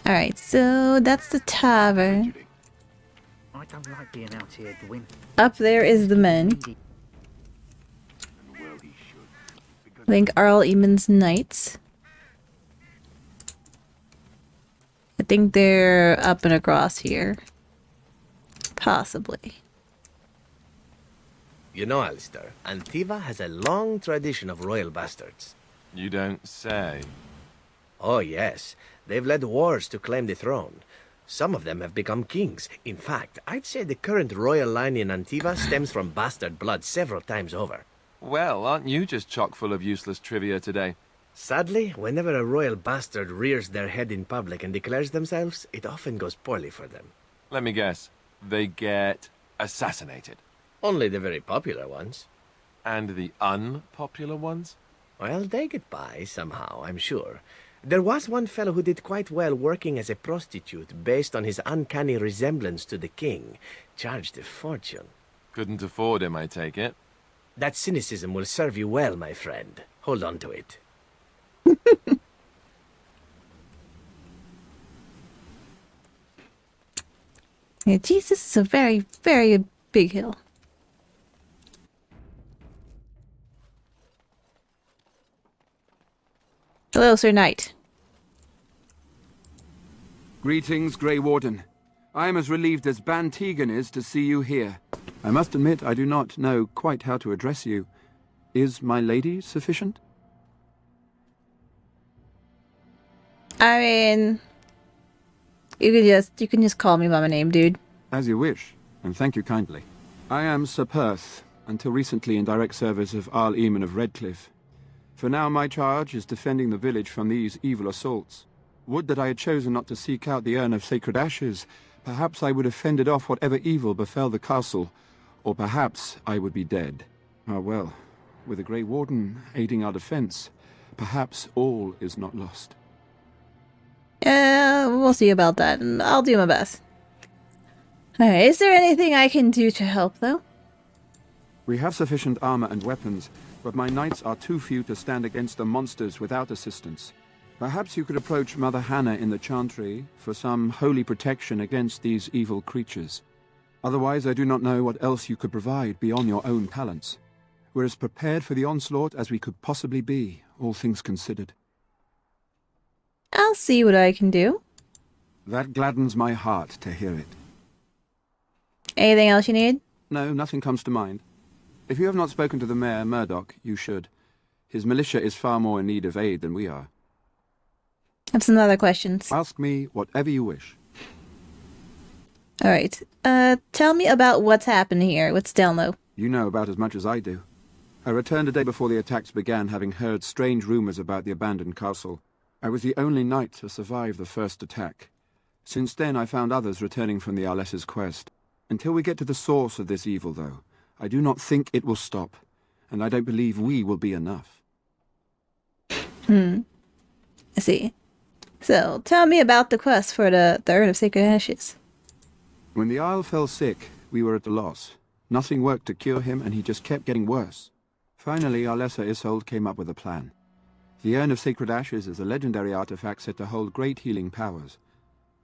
Alright, so that's the tavern. I don't like being out here, Dwin. Up there is the men. I think Arl Eamon's knights. I think they're up and across here. Possibly. You know, Alistair, Antiva has a long tradition of royal bastards. You don't say. Oh, yes. They've led wars to claim the throne. Some of them have become kings. In fact, I'd say the current royal line in Antiva stems from bastard blood several times over. Well, aren't you just chock full of useless trivia today? Sadly, whenever a royal bastard rears their head in public and declares themselves, it often goes poorly for them. Let me guess. They get assassinated. Only the very popular ones. And the unpopular ones? Well, they get by somehow, I'm sure. There was one fellow who did quite well working as a prostitute based on his uncanny resemblance to the king. Charged a fortune. Couldn't afford him, I take it. That cynicism will serve you well, my friend. Hold on to it. Yeah, geez, this is a very, very big hill. Hello, Sir Knight. Greetings, Grey Warden. I am as relieved as Ban Tegan is to see you here. I must admit I do not know quite how to address you. Is my lady sufficient? I mean, you can just call me by my name, dude. As you wish, and thank you kindly. I am Sir Perth, until recently in direct service of Arl Eamon of Redcliff. For now my charge is defending the village from these evil assaults. Would that I had chosen not to seek out the urn of sacred ashes. Perhaps I would have fended off whatever evil befell the castle, or perhaps I would be dead. Ah well, with the Grey Warden aiding our defense, perhaps all is not lost. We'll see about that, and I'll do my best. Alright, is there anything I can do to help, though? We have sufficient armor and weapons, but my knights are too few to stand against the monsters without assistance. Perhaps you could approach Mother Hannah in the Chantry for some holy protection against these evil creatures. Otherwise, I do not know what else you could provide beyond your own talents. We're as prepared for the onslaught as we could possibly be, all things considered. I'll see what I can do. That gladdens my heart to hear it. Anything else you need? No, nothing comes to mind. If you have not spoken to the Mayor, Murdoch, you should. His militia is far more in need of aid than we are. I have some other questions. Ask me whatever you wish. Alright. Tell me about what's happened here with Stelno. You know about as much as I do. I returned a day before the attacks began, having heard strange rumors about the abandoned castle. I was the only knight to survive the first attack. Since then, I found others returning from the Arlessa's quest. Until we get to the source of this evil, though, I do not think it will stop, and I don't believe we will be enough. I see. So, tell me about the quest for the Urn of Sacred Ashes. When the Isle fell sick, we were at a loss. Nothing worked to cure him, and he just kept getting worse. Finally, Arlessa Isolde came up with a plan. The Urn of Sacred Ashes is a legendary artifact said to hold great healing powers.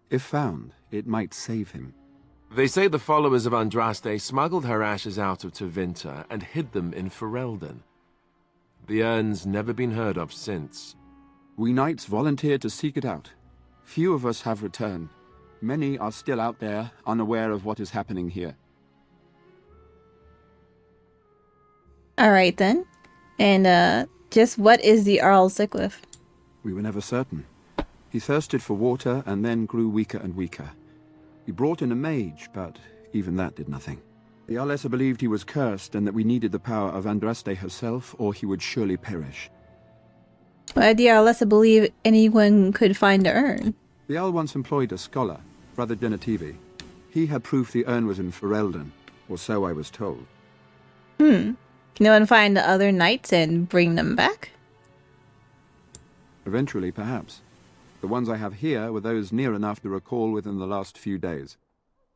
If found, it might save him. They say the followers of Andraste smuggled her ashes out of Tevinter and hid them in Ferelden. The urn's never been heard of since. We knights volunteered to seek it out. Few of us have returned. Many are still out there, unaware of what is happening here. Alright then. And, just what is the Arl Redcliff? We were never certain. He thirsted for water and then grew weaker and weaker. We brought in a mage, but even that did nothing. The Arlessa believed he was cursed and that we needed the power of Andraste herself, or he would surely perish. Why did the Arlessa believe anyone could find the urn? The Jarl once employed a scholar, Brother Genetivi. He had proof the urn was in Ferelden, or so I was told. Can no one find the other knights and bring them back? Eventually, perhaps. The ones I have here were those near enough to recall within the last few days.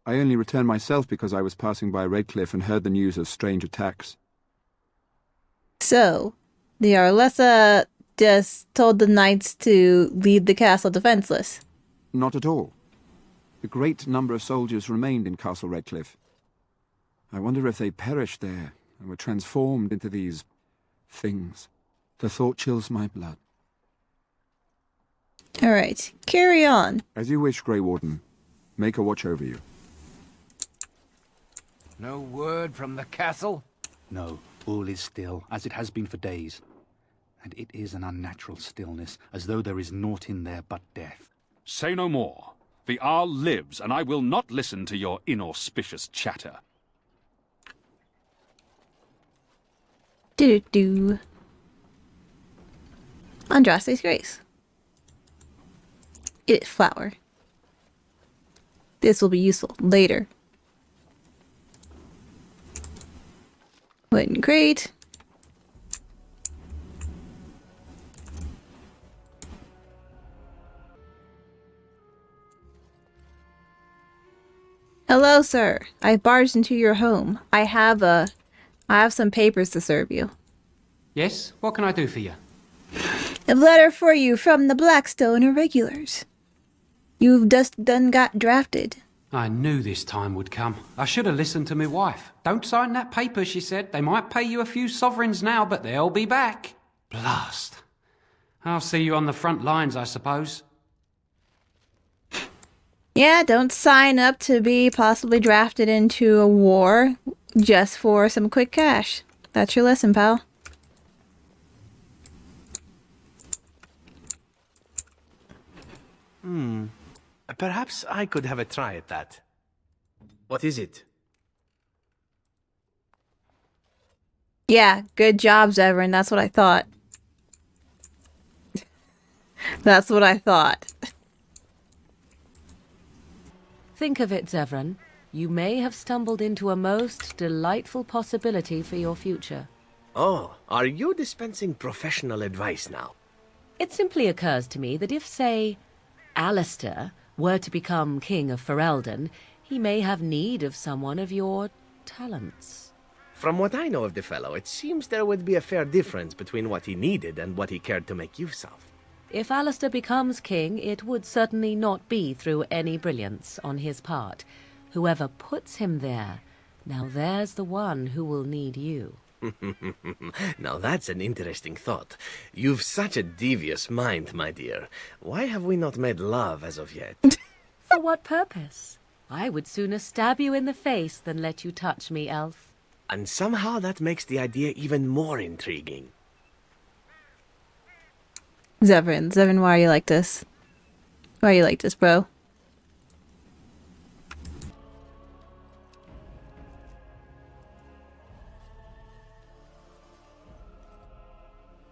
I only returned myself because I was passing by Redcliff and heard the news of strange attacks. So, the Arlessa just told the knights to leave the castle defenseless? Not at all. A great number of soldiers remained in Castle Redcliff. I wonder if they perished there and were transformed into these things. The thought chills my blood. Alright, carry on. As you wish, Grey Warden. Make a watch over you. No word from the castle? No, all is still, as it has been for days. And it is an unnatural stillness, as though there is naught in there but death. Say no more. The Jarl lives, and I will not listen to your inauspicious chatter. Do-do-do. Andraste's Grace. Eat flour. This will be useful later. Wooden crate. Hello, sir. I barged into your home. I have some papers to serve you. Yes? What can I do for you? A letter for you from the Blackstone Irregulars. You've just done got drafted. I knew this time would come. I should have listened to my wife. Don't sign that paper, she said. They might pay you a few sovereigns now, but they'll be back. Blast. I'll see you on the front lines, I suppose. Yeah, don't sign up to be possibly drafted into a war just for some quick cash. That's your lesson, pal. Perhaps I could have a try at that. What is it? Yeah, good job, Zevran. That's what I thought. That's what I thought. Think of it, Zevran. You may have stumbled into a most delightful possibility for your future. Oh, are you dispensing professional advice now? It simply occurs to me that if, say, Alistair were to become King of Ferelden, he may have need of someone of your talents. From what I know of the fellow, it seems there would be a fair difference between what he needed and what he cared to make use of. If Alistair becomes king, it would certainly not be through any brilliance on his part. Whoever puts him there, now there's the one who will need you. Now that's an interesting thought. You've such a devious mind, my dear. Why have we not made love as of yet? For what purpose? I would sooner stab you in the face than let you touch me, elf. And somehow that makes the idea even more intriguing. Zevran, why are you like this? Why are you like this, bro?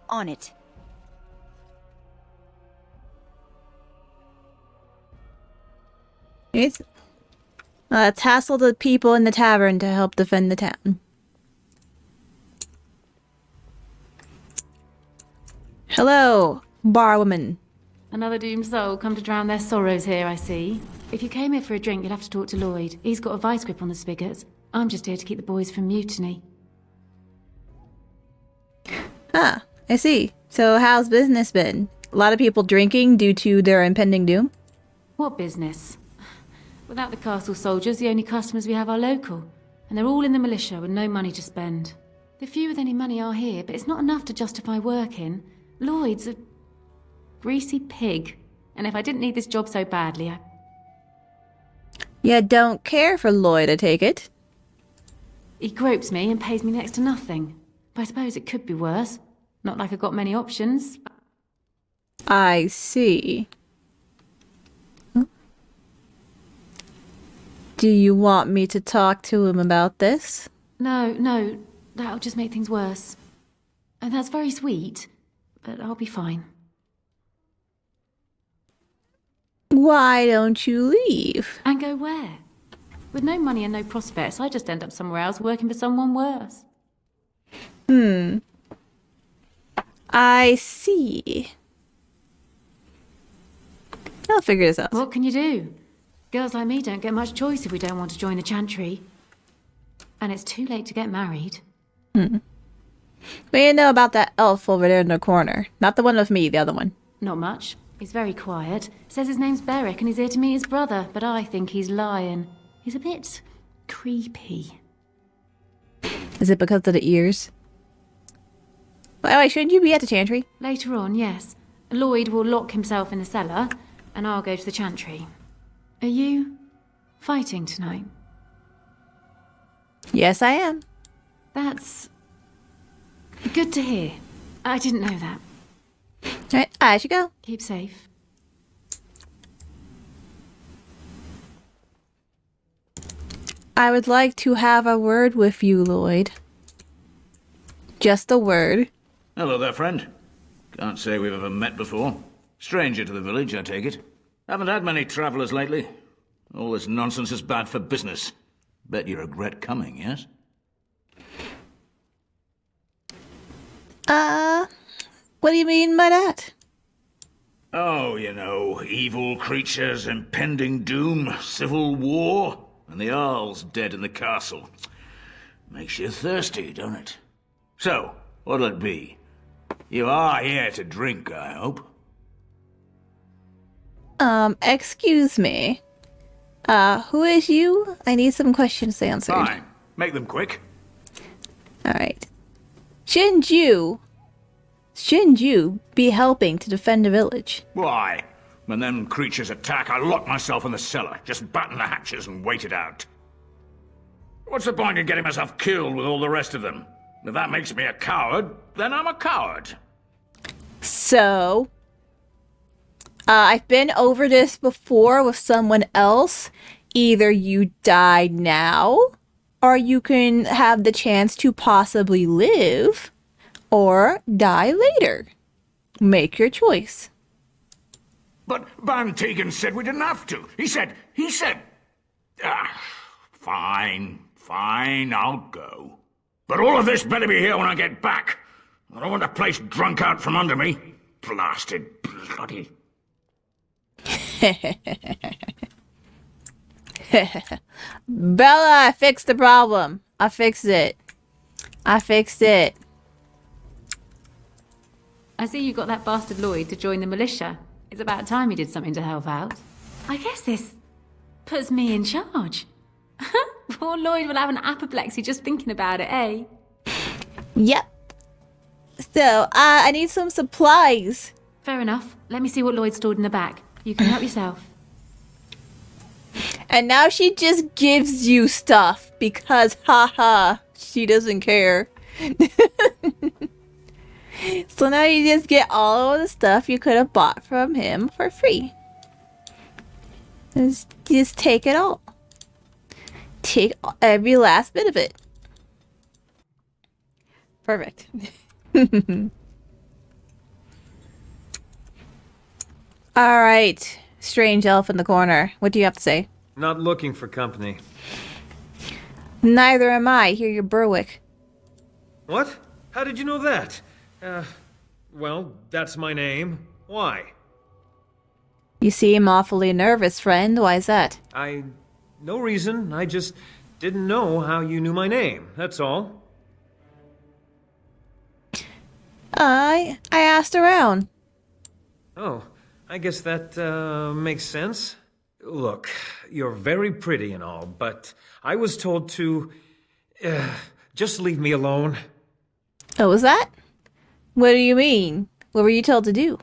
On it. Let's hassle the people in the tavern to help defend the town. Hello, barwoman. Another doomed soul come to drown their sorrows here, I see. If you came here for a drink, you'll have to talk to Lloyd. He's got a vice grip on the spigots. I'm just here to keep the boys from mutiny. Ah, I see. So how's business been? A lot of people drinking due to their impending doom? What business? Without the castle soldiers, the only customers we have are local. And they're all in the militia with no money to spend. The few with any money are here, but it's not enough to justify working. Lloyd's a greasy pig. And if I didn't need this job so badly, You don't care for Lloyd, I take it? He gropes me and pays me next to nothing. But I suppose it could be worse. Not like I've got many options. I see. Do you want me to talk to him about this? No, that'll just make things worse. And that's very sweet, but I'll be fine. Why don't you leave? And go where? With no money and no prospects, I just end up somewhere else working for someone worse. I see. I'll figure this out. What can you do? Girls like me don't get much choice if we don't want to join the chantry. And it's too late to get married. What do you know about that elf over there in the corner? Not the one with me, the other one. Not much. He's very quiet. Says his name's Beric and he's here to meet his brother, but I think he's lying. He's a bit creepy. Is it because of the ears? Well, wait, shouldn't you be at the chantry? Later on, yes. Lloyd will lock himself in the cellar, and I'll go to the chantry. Are you fighting tonight? Yes, I am. That's good to hear. I didn't know that. Alright, I should go. Keep safe. I would like to have a word with you, Lloyd. Just a word. Hello there, friend. Can't say we've ever met before. Stranger to the village, I take it. Haven't had many travellers lately. All this nonsense is bad for business. Bet you regret coming, yes? What do you mean by that? Oh, you know, evil creatures, impending doom, civil war, and the Earl's dead in the castle. Makes you thirsty, don't it? So, what'll it be? You are here to drink, I hope. Excuse me. Who is you? I need some questions answered. Fine. Make them quick. Alright. Shouldn't you be helping to defend the village? Why? When them creatures attack, I lock myself in the cellar, just batten the hatches and wait it out. What's the point in getting myself killed with all the rest of them? If that makes me a coward, then I'm a coward. So, I've been over this before with someone else. Either you die now, or you can have the chance to possibly live, or die later. Make your choice. But Van Tegan said we didn't have to. He said... Fine, I'll go. But all of this better be here when I get back. I don't want the place drunk out from under me. Blasted bloody... Bella, I fixed the problem. I fixed it. I see you got that bastard Lloyd to join the militia. It's about time he did something to help out. I guess this puts me in charge. Poor Lloyd will have an apoplexy just thinking about it, eh? Yep. So, I need some supplies. Fair enough. Let me see what Lloyd stored in the back. You can help yourself. And now she just gives you stuff because, haha, she doesn't care. So now you just get all of the stuff you could have bought from him for free. Just take it all. Take every last bit of it. Perfect. Alright, strange elf in the corner. What do you have to say? Not looking for company. Neither am I. Hear your Berwick. What? How did you know that? Well, that's my name. Why? You seem awfully nervous, friend. Why is that? No reason. I just didn't know how you knew my name. That's all. I asked around. Oh, I guess that, makes sense. Look, you're very pretty and all, but I was told to, just leave me alone. Oh, was that? What do you mean? What were you told to do?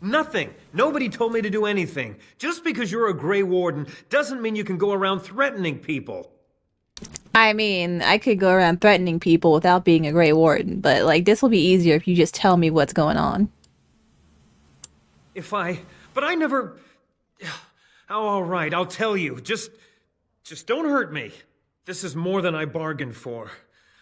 Nothing. Nobody told me to do anything. Just because you're a Grey Warden doesn't mean you can go around threatening people. I mean, I could go around threatening people without being a Grey Warden, but, like, this will be easier if you just tell me what's going on. But I never... Oh, all right, I'll tell you. Just don't hurt me. This is more than I bargained for.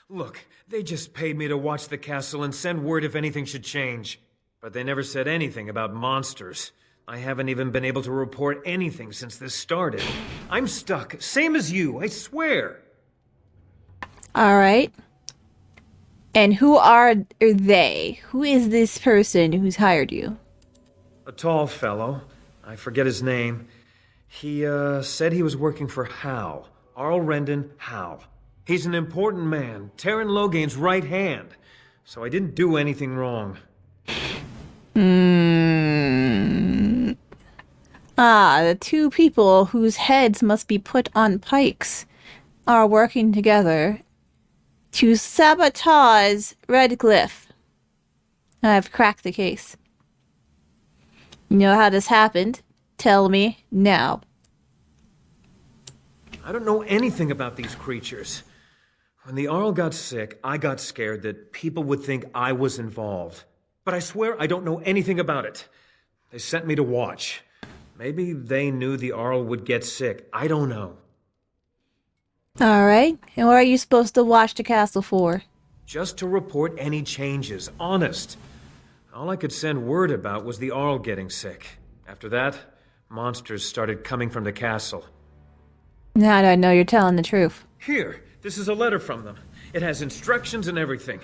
Look, they just paid me to watch the castle and send word if anything should change. But they never said anything about monsters. I haven't even been able to report anything since this started. I'm stuck, same as you, I swear. Alright. And who are they? Who is this person who's hired you? A tall fellow. I forget his name. He, said he was working for Hal. Arl Rendon Hal. He's an important man, Terran Loghain's right hand. So I didn't do anything wrong. The two people whose heads must be put on pikes are working together to sabotage Redcliff. I've cracked the case. You know how this happened? Tell me now. I don't know anything about these creatures. When the Arl got sick, I got scared that people would think I was involved. But I swear I don't know anything about it. They sent me to watch. Maybe they knew the Arl would get sick. I don't know. Alright, and what are you supposed to watch the castle for? Just to report any changes, honest. All I could send word about was the Arl getting sick. After that, monsters started coming from the castle. Now I know you're telling the truth. Here, this is a letter from them. It has instructions and everything.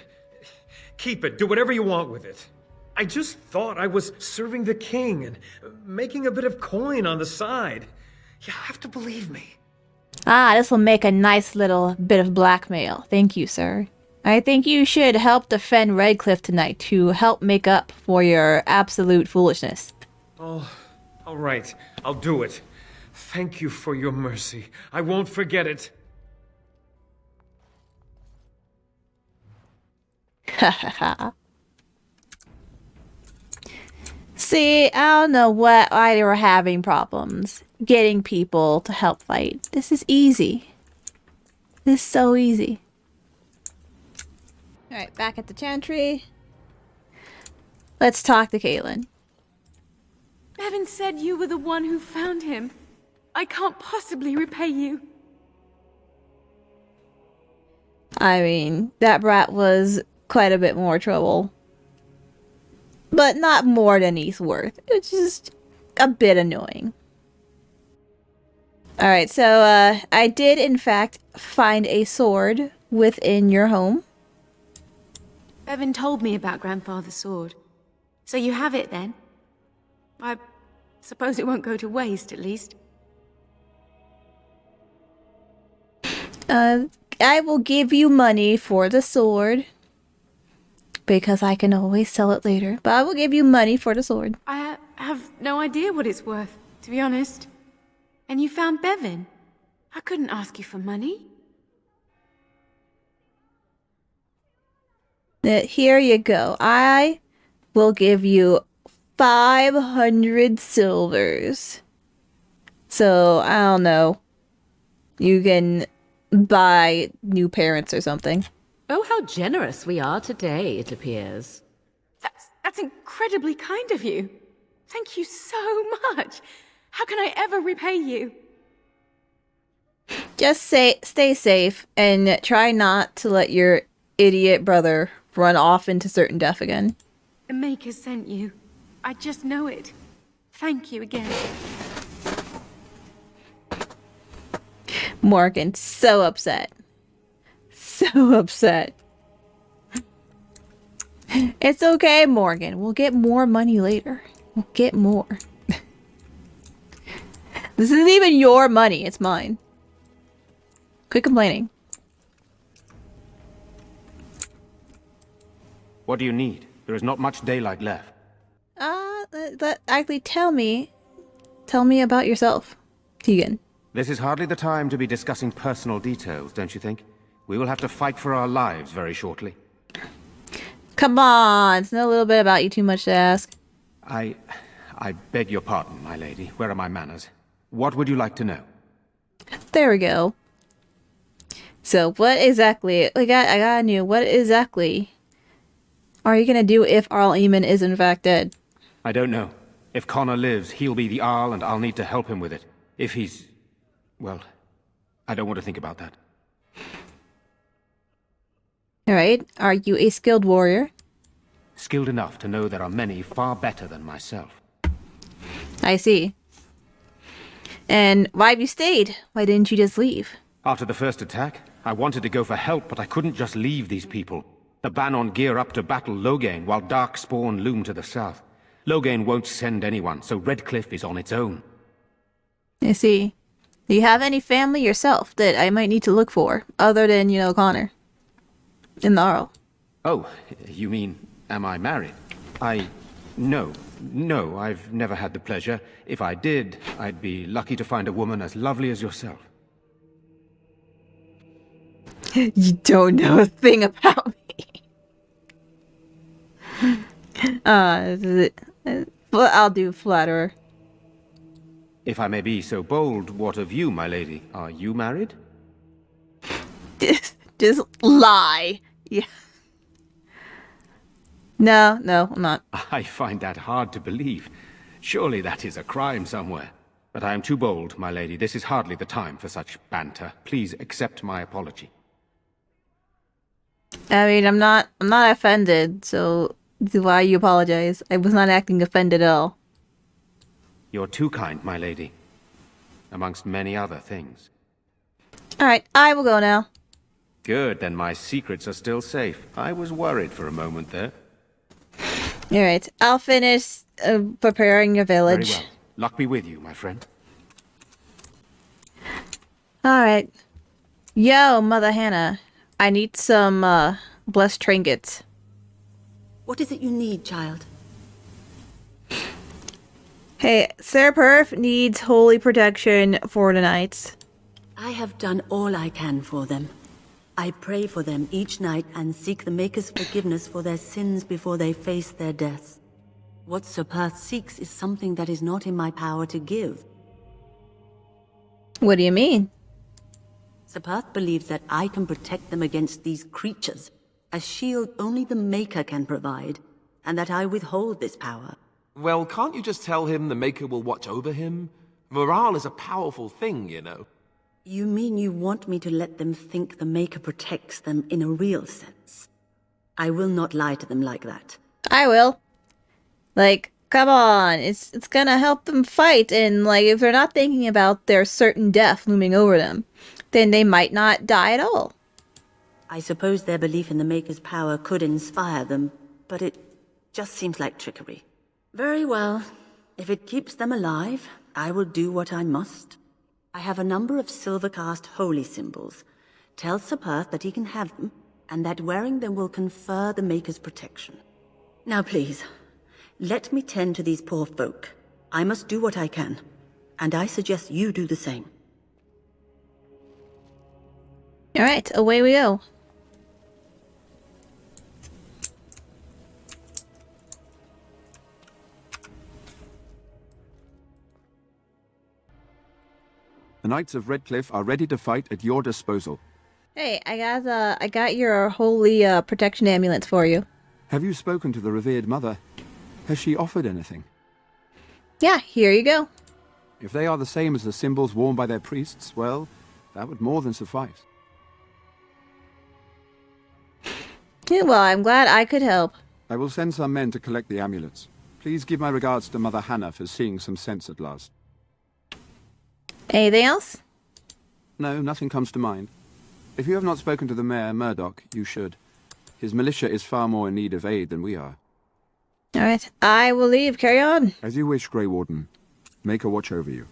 Keep it, do whatever you want with it. I just thought I was serving the king and making a bit of coin on the side. You have to believe me. This will make a nice little bit of blackmail. Thank you, sir. I think you should help defend Redcliff tonight to help make up for your absolute foolishness. Oh, all right. I'll do it. Thank you for your mercy. I won't forget it. Ha ha ha. See, I don't know why they were having problems getting people to help fight. This is easy. This is so easy. Alright, back at the chantry. Let's talk to Caitlin. Bevan said you were the one who found him. I can't possibly repay you. I mean, that brat was quite a bit more trouble. But not more than he's worth. It was just a bit annoying. Alright, so I did in fact find a sword within your home. Bevan told me about Grandfather's sword. So you have it then? I suppose it won't go to waste, at least. I will give you money for the sword. Because I can always sell it later. But I will give you money for the sword. I have no idea what it's worth, to be honest. And you found Bevan. I couldn't ask you for money. Here you go. I will give you 500 silvers. So, I don't know. You can buy new parents or something. Oh, how generous we are today, it appears. That's incredibly kind of you. Thank you so much. How can I ever repay you? Just stay safe and try not to let your idiot brother run off into certain death again. The Maker sent you. I just know it. Thank you again. Morgan, so upset. So upset. It's okay, Morgan. We'll get more money later. We'll get more. This isn't even your money. It's mine. Quit complaining. What do you need? There is not much daylight left. Actually, tell me about yourself, Tegan. This is hardly the time to be discussing personal details, don't you think? We will have to fight for our lives very shortly. Come on, it's not a little bit about you too much to ask. I beg your pardon, my lady. Where are my manners? What would you like to know? There we go. So, what exactly, I got new, what exactly are you gonna do if Arl Eamon is in fact dead? I don't know. If Connor lives, he'll be the Arl and I'll need to help him with it. If he's... well, I don't want to think about that. Alright, are you a skilled warrior? Skilled enough to know there are many far better than myself. I see. And why have you stayed? Why didn't you just leave? After the first attack, I wanted to go for help, but I couldn't just leave these people. The Bannon gear up to battle Loghain, while Darkspawn loom to the south. Loghain won't send anyone, so Redcliff is on its own. I see. Do you have any family yourself that I might need to look for, other than, you know, Connor? In the Arl? Oh, you mean, am I married? No, I've never had the pleasure. If I did, I'd be lucky to find a woman as lovely as yourself. You don't know a thing about me. I'll do flatterer. If I may be so bold, what of you, my lady? Are you married? Just lie. Yeah. No, I'm not. I find that hard to believe. Surely that is a crime somewhere. But I am too bold, my lady. This is hardly the time for such banter. Please accept my apology. I mean, I'm not offended, so why you apologize? I was not acting offended at all. You're too kind, my lady. Amongst many other things. Alright, I will go now. Good, then my secrets are still safe. I was worried for a moment there. Alright, I'll finish preparing your village. Very well. Luck be with you, my friend. Alright. Yo, Mother Hannah. I need some, blessed trinkets. What is it you need, child? Hey, Sir Perf needs holy protection for the knights. I have done all I can for them. I pray for them each night and seek the Maker's forgiveness for their sins before they face their deaths. What Sir Perth seeks is something that is not in my power to give. What do you mean? Sir Perth believes that I can protect them against these creatures, a shield only the Maker can provide, and that I withhold this power. Well, can't you just tell him the Maker will watch over him? Morale is a powerful thing, you know. You mean you want me to let them think the Maker protects them in a real sense? I will not lie to them like that. I will. Like, come on, it's gonna help them fight, and like, if they're not thinking about their certain death looming over them, then they might not die at all. I suppose their belief in the Maker's power could inspire them, but it just seems like trickery. Very well. If it keeps them alive, I will do what I must. I have a number of silver-cast holy symbols. Tell Sir Perth that he can have them, and that wearing them will confer the Maker's protection. Now please, let me tend to these poor folk. I must do what I can, and I suggest you do the same. Alright, away we go. The Knights of Redcliffe are ready to fight at your disposal. Hey, I got your holy protection amulets for you. Have you spoken to the revered mother? Has she offered anything? Yeah, here you go. If they are the same as the symbols worn by their priests, well, that would more than suffice. Yeah, well, I'm glad I could help. I will send some men to collect the amulets. Please give my regards to Mother Hannah for seeing some sense at last. Anything else? No, nothing comes to mind. If you have not spoken to the Mayor, Murdoch, you should. His militia is far more in need of aid than we are. All right, I will leave. Carry on. As you wish, Grey Warden. Make a watch over you.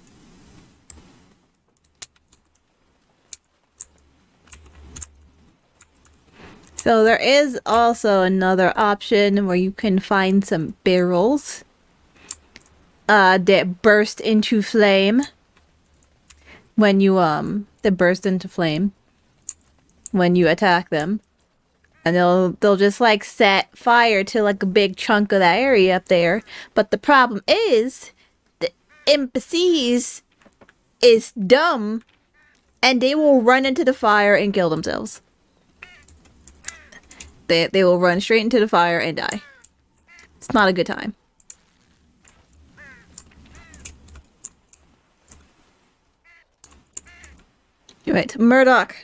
So there is also another option where you can find some barrels that burst into flame when you when you attack them. And they'll just like set fire to like a big chunk of that area up there. But the problem is the NPCs is dumb and they will run into the fire and kill themselves. They will run straight into the fire and die. It's not a good time. Right, Murdoch.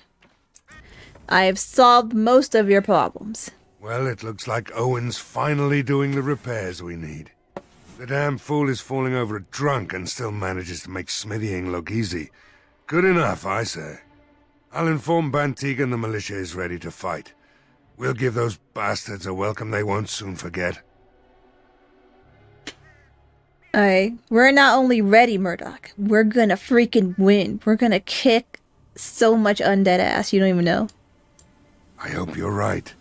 I have solved most of your problems. Well, it looks like Owen's finally doing the repairs we need. The damn fool is falling over drunk and still manages to make smithying look easy. Good enough, I say. I'll inform Bantig and the militia is ready to fight. We'll give those bastards a welcome they won't soon forget. Alright, we're not only ready, Murdoch. We're gonna freaking win. We're gonna kick so much undead ass, you don't even know. I hope you're right.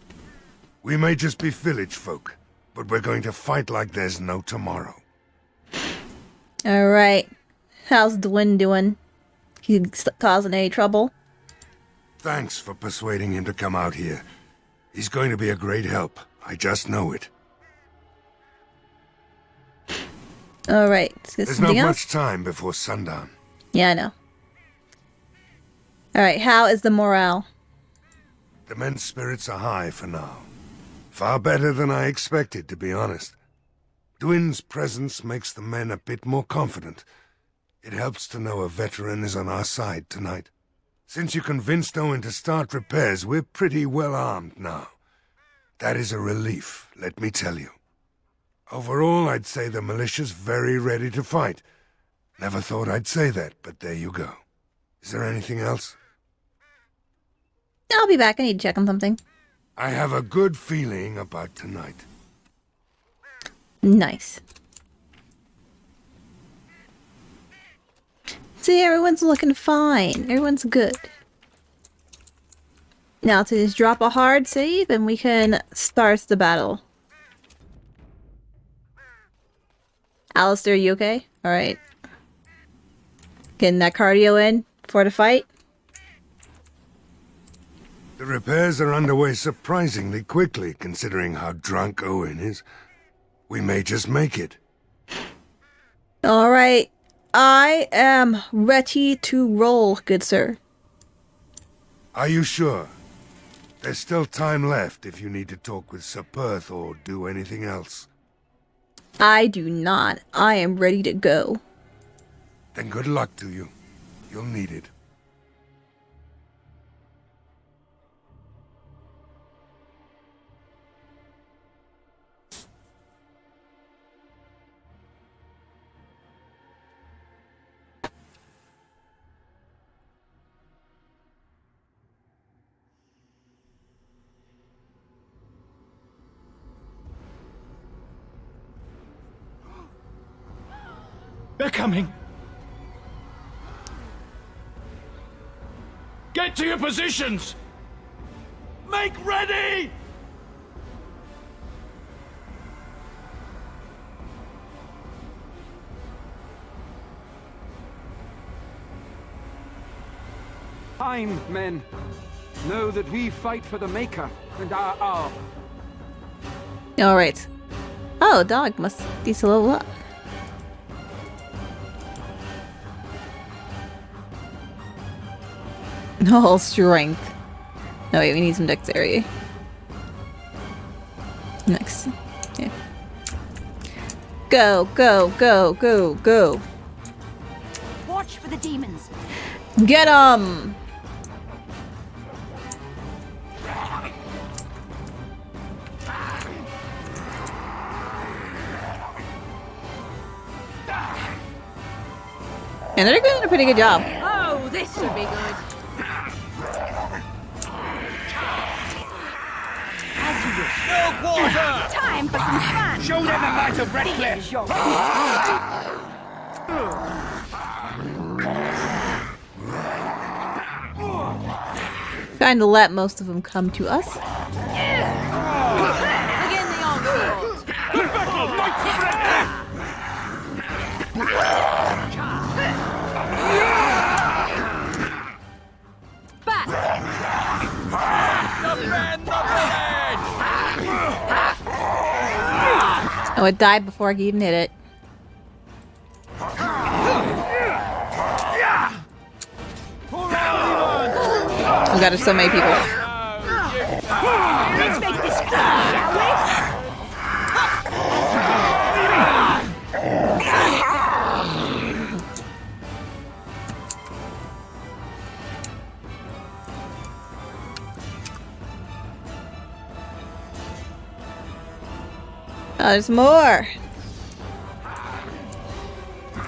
We may just be village folk, but we're going to fight like there's no tomorrow. Alright. How's Dwin doing? He's causing any trouble? Thanks for persuading him to come out here. He's going to be a great help. I just know it. Alright. There's not much time before sundown. Yeah, I know. Alright, how is the morale? The men's spirits are high for now. Far better than I expected, to be honest. Dwin's presence makes the men a bit more confident. It helps to know a veteran is on our side tonight. Since you convinced Owen to start repairs, we're pretty well armed now. That is a relief, let me tell you. Overall, I'd say the militia's very ready to fight. Never thought I'd say that, but there you go. Is there anything else? I'll be back. I need to check on something. I have a good feeling about tonight. Nice. See, everyone's looking fine. Everyone's good. Now to just drop a hard save and we can start the battle. Alistair, you okay? Alright. Getting that cardio in for the fight? The repairs are underway surprisingly quickly, considering how drunk Owen is. We may just make it. Alright. I am ready to roll, good sir. Are you sure? There's still time left if you need to talk with Sir Perth or do anything else. I do not. I am ready to go. Then good luck to you. You'll need it. They're coming! Get to your positions! Make ready! Time, men. Know that we fight for the Maker and our... Alright. Oh, dog must need to level up. Oh, strength. No, wait, we need some dexterity. Next. Yeah. Go, go, go, go, go. Watch for the demons. Get 'em! And they're doing a pretty good job. Oh, this should be good. As you wish. No water! Time for some fun. Show them the might of Redcliffe! Trying to let most of them come to us. Begin the onslaught. Good battle! Light to Redcliffe! Back! Defend the village! Oh, it died before I could even hit it. Oh god, there's so many people. Let's make this quick, shall we? Oh, there's more.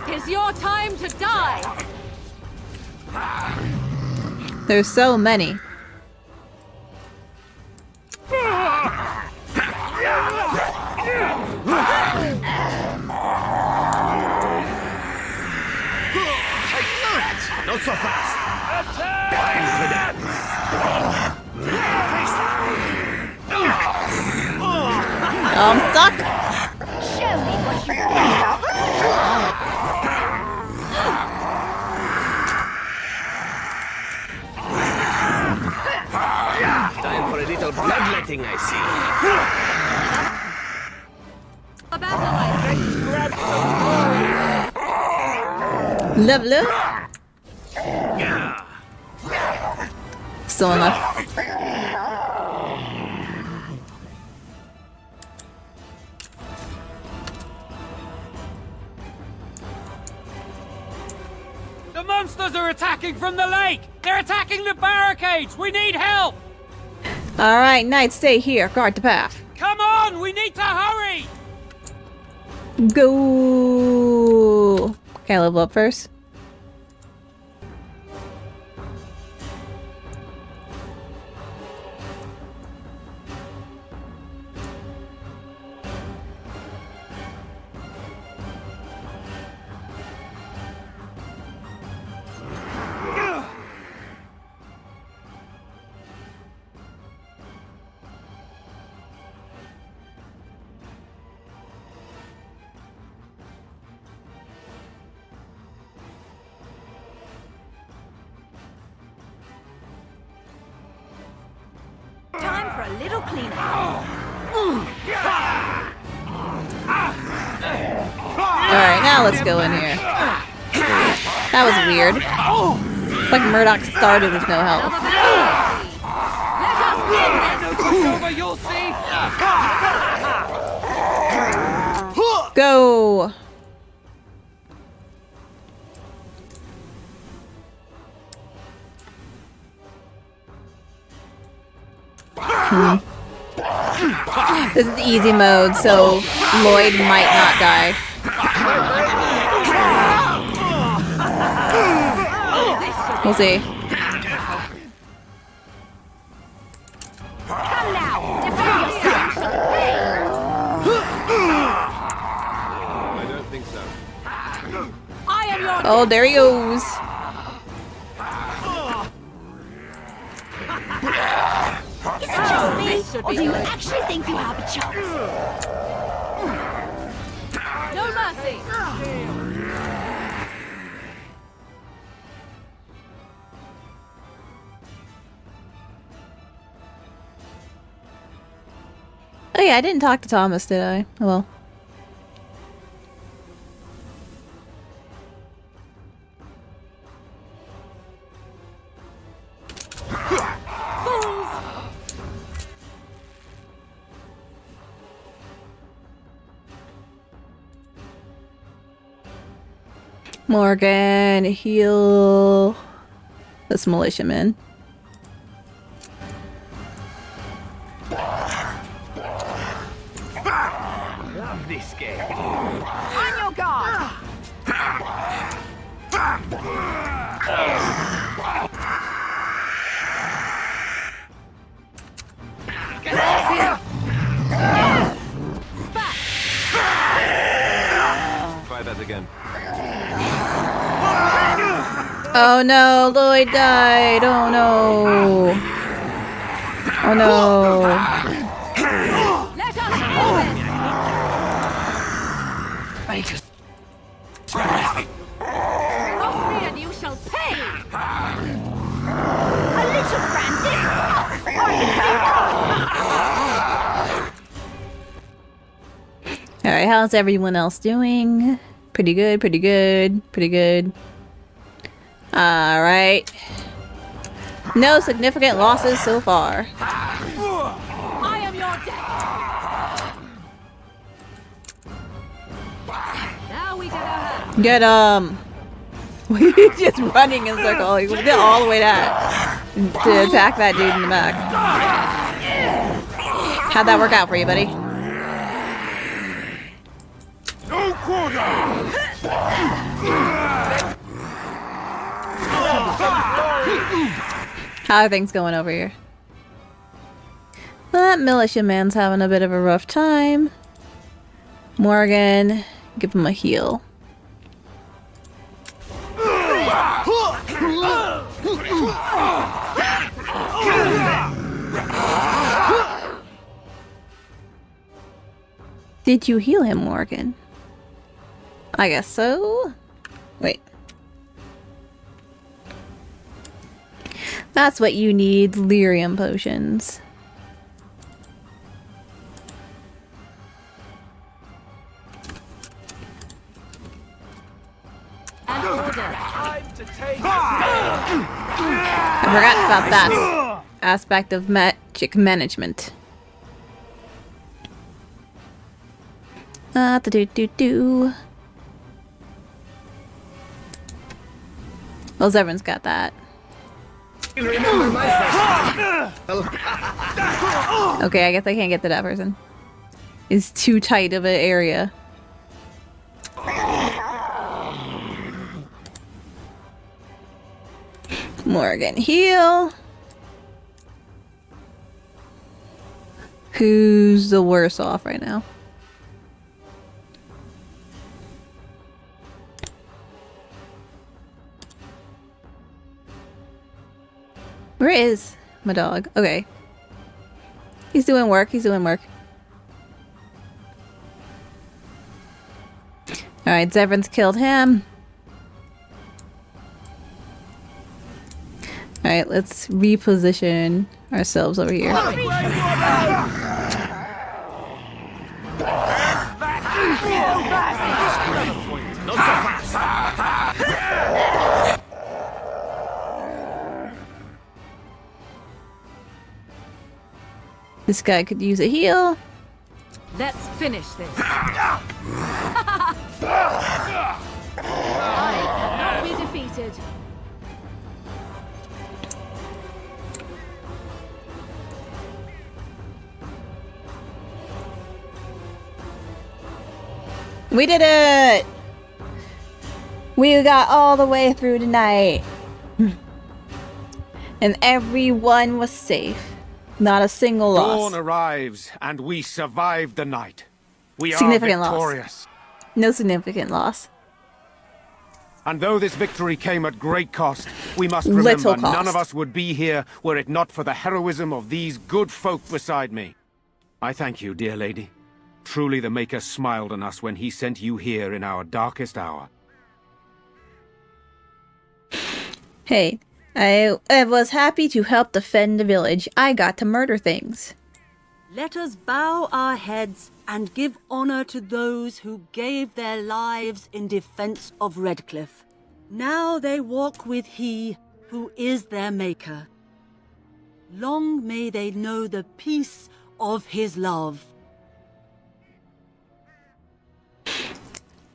It's your time to die. There's so many. Not so fast. Time to dance. I'm stuck. Show me what you got. Time for a little bloodletting, I see. Level up. Still enough. The monsters are attacking from the lake! They're attacking the barricades! We need help! Alright, Knight, stay here. Guard the path. Come on! We need to hurry! Go. Can I level up first? Time for a little cleanup. Alright, now let's go in here. That was weird. It's like Murdoch started with no help. You'll see. Go! This is easy mode, so Lloyd might not die. We'll see. Come now, defend yourself. I don't think so. I am your. Oh, there he goes. Is it just me, or do you actually think you have a chance? No mercy. Oh yeah, I didn't talk to Thomas, did I? Oh well. Morgan, heal this militiaman. Love this game. On your guard! Try that again. Oh no, Lloyd died. Oh no. Oh no. Let us move it! Make us. Offspring and you shall pay! A little frantic! Alright, how's everyone else doing? Pretty good, pretty good, pretty good. Alright. No significant losses so far. I am your death! Now we get our hand. Get We're just running in circles. We get all the way to attack that dude in the back. How'd that work out for you, buddy? How are things going over here? That militiaman's having a bit of a rough time. Morgan, give him a heal. Did you heal him, Morgan? I guess so. Wait. That's what you need, lyrium potions. I forgot about that aspect of magic management. Do. Well, everyone's got that. Okay, I guess I can't get to that person. It's too tight of an area. Morgan, heal. Who's the worst off right now? Where is my dog? Okay. He's doing work. He's doing work. Alright, Zevran's killed him. Alright, let's reposition ourselves over here. This guy could use a heal. Let's finish this. I cannot be defeated. We did it! We got all the way through tonight. And everyone was safe. Not a single loss. Dawn arrives, and we survived the night. We Significant are victorious. Loss. No significant loss. And though this victory came at great cost, we must remember none of us would be here were it not for the heroism of these good folk beside me. I thank you, dear lady. Truly the Maker smiled on us when he sent you here in our darkest hour. Hey, I was happy to help defend the village. I got to murder things. Let us bow our heads and give honor to those who gave their lives in defense of Redcliff. Now they walk with he who is their Maker. Long may they know the peace of his love.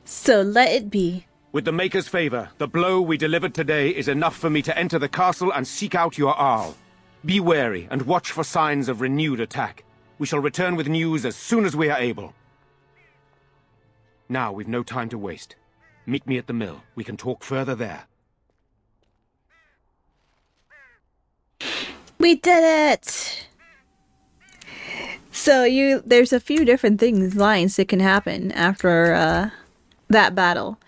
So let it be. With the Maker's favor, the blow we delivered today is enough for me to enter the castle and seek out your Arl. Be wary and watch for signs of renewed attack. We shall return with news as soon as we are able. Now we've no time to waste. Meet me at the mill. We can talk further there. We did it! So there's a few different lines that can happen after that battle.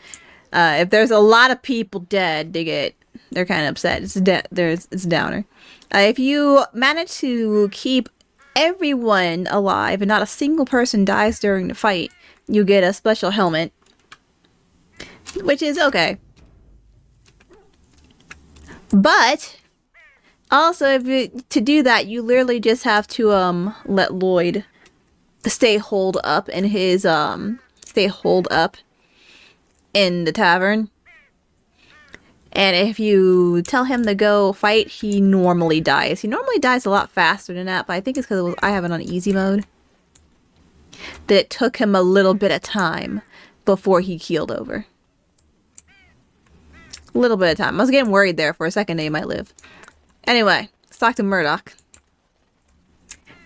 If there's a lot of people dead, they're kind of upset. It's a downer. If you manage to keep everyone alive and not a single person dies during the fight, you get a special helmet, which is okay. But also, to do that, you literally just have to let Lloyd stay holed up in his in the tavern. And if you tell him to go fight, he normally dies. He normally dies a lot faster than that, but I think it's because I have it on easy mode. That it took him a little bit of time before he keeled over. A little bit of time. I was getting worried there for a second that he might live. Anyway, let's talk to Murdoch.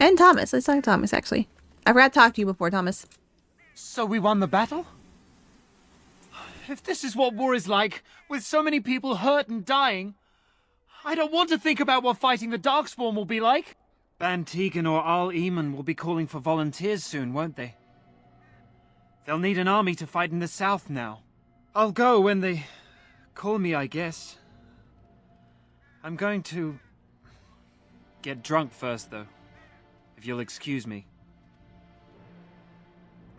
And Thomas. Let's talk to Thomas, actually. I forgot to talk to you before, Thomas. So we won the battle? If this is what war is like, with so many people hurt and dying, I don't want to think about what fighting the Darkspawn will be like. Ban Tegan or Arl Eamon will be calling for volunteers soon, won't they? They'll need an army to fight in the south now. I'll go when they call me, I guess. I'm going to get drunk first, though, if you'll excuse me.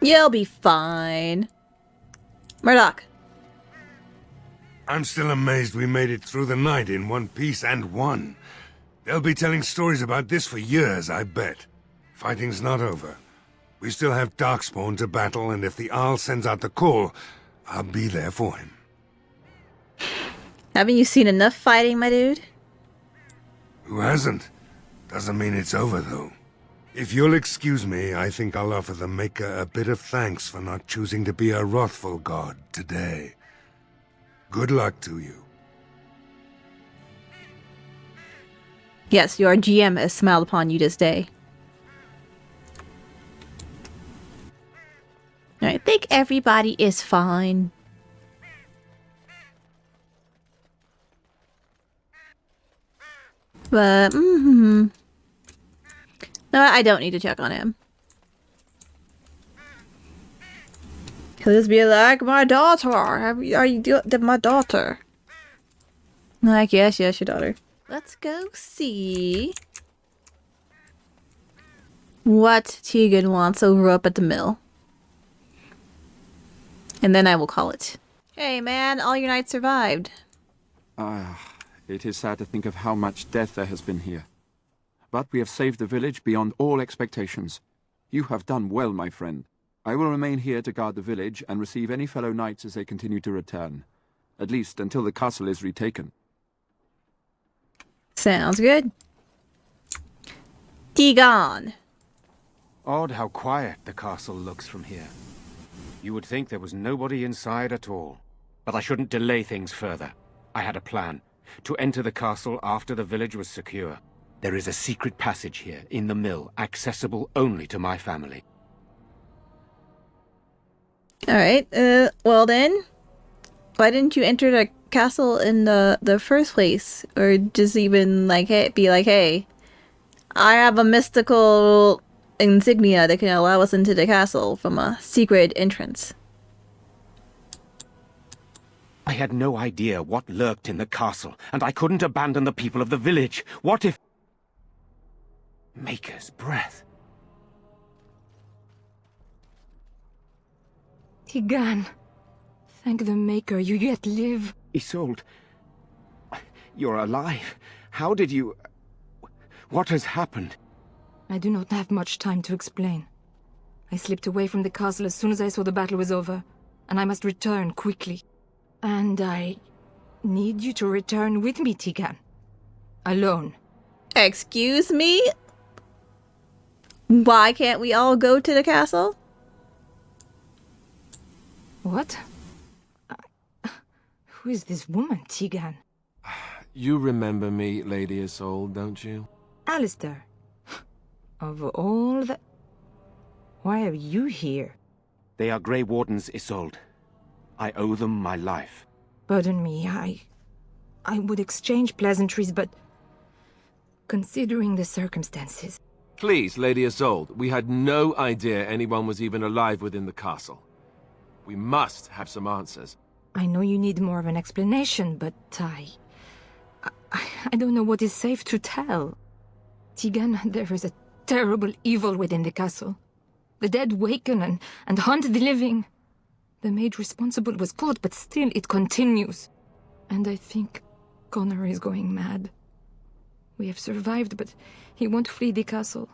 You'll be fine. Murdoch. I'm still amazed we made it through the night in one piece and won. They'll be telling stories about this for years, I bet. Fighting's not over. We still have Darkspawn to battle, and if the Arl sends out the call, I'll be there for him. Haven't you seen enough fighting, my dude? Who hasn't? Doesn't mean it's over, though. If you'll excuse me, I think I'll offer the Maker a bit of thanks for not choosing to be a wrathful god today. Good luck to you. Yes, your GM has smiled upon you this day. I think everybody is fine. But, No, I don't need to check on him. He'll just be like, my daughter! Are you my daughter? Like, yes, your daughter. Let's go see what Tegan wants over up at the mill. And then I will call it. Hey man, all your knights survived. It is sad to think of how much death there has been here. But we have saved the village beyond all expectations. You have done well, my friend. I will remain here to guard the village and receive any fellow knights as they continue to return. At least until the castle is retaken. Sounds good. Tegan. Odd how quiet the castle looks from here. You would think there was nobody inside at all. But I shouldn't delay things further. I had a plan. To enter the castle after the village was secure. There is a secret passage here, in the mill, accessible only to my family. Alright, well then, why didn't you enter the castle in the first place? Or just even, like, hey, be like, hey, I have a mystical insignia that can allow us into the castle from a secret entrance. I had no idea what lurked in the castle, and I couldn't abandon the people of the village. What if... Maker's breath. Tegan, thank the Maker you yet live. Isolde, you're alive. How did you... What has happened? I do not have much time to explain. I slipped away from the castle as soon as I saw the battle was over, and I must return quickly. And I need you to return with me, Tegan. Alone. Excuse me? Why can't we all go to the castle? What? Who is this woman, Tegan? You remember me, Lady Isolde, don't you? Alistair. Of all the... Why are you here? They are Grey Wardens, Isolde. I owe them my life. Pardon me, I would exchange pleasantries, but... Considering the circumstances... Please, Lady Isolde, we had no idea anyone was even alive within the castle. We must have some answers. I know you need more of an explanation, but I don't know what is safe to tell. Tegan, there is a terrible evil within the castle. The dead waken and haunt the living. The maid responsible was caught, but still it continues. And I think Connor is going mad. We have survived, but he won't flee the castle.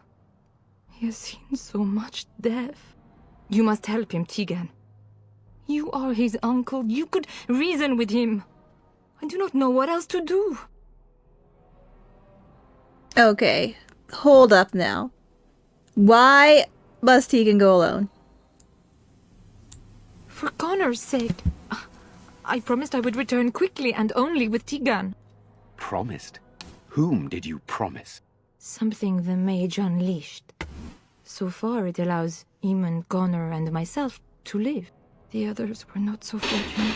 He has seen so much death. You must help him, Tegan. You are his uncle. You could reason with him. I do not know what else to do. Okay, hold up now. Why must Tegan go alone? For Connor's sake. I promised I would return quickly and only with Tegan. Promised? Whom did you promise? Something the mage unleashed. So far it allows Eamon, Connor and myself to live. The others were not so fortunate.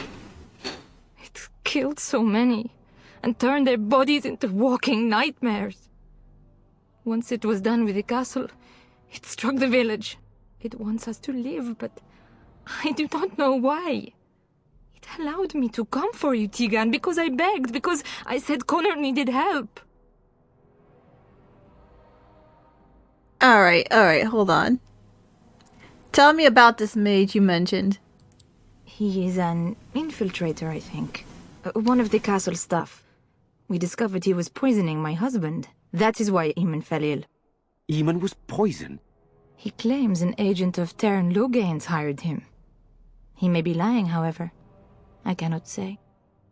It killed so many and turned their bodies into walking nightmares. Once it was done with the castle, it struck the village. It wants us to live, but I do not know why. It allowed me to come for you, Tegan, because I begged, because I said Connor needed help. Alright, hold on. Tell me about this mage you mentioned. He is an infiltrator, I think. One of the castle staff. We discovered he was poisoning my husband. That is why Eamon fell ill. Eamon was poisoned? He claims an agent of Terran Loghain's hired him. He may be lying, however. I cannot say.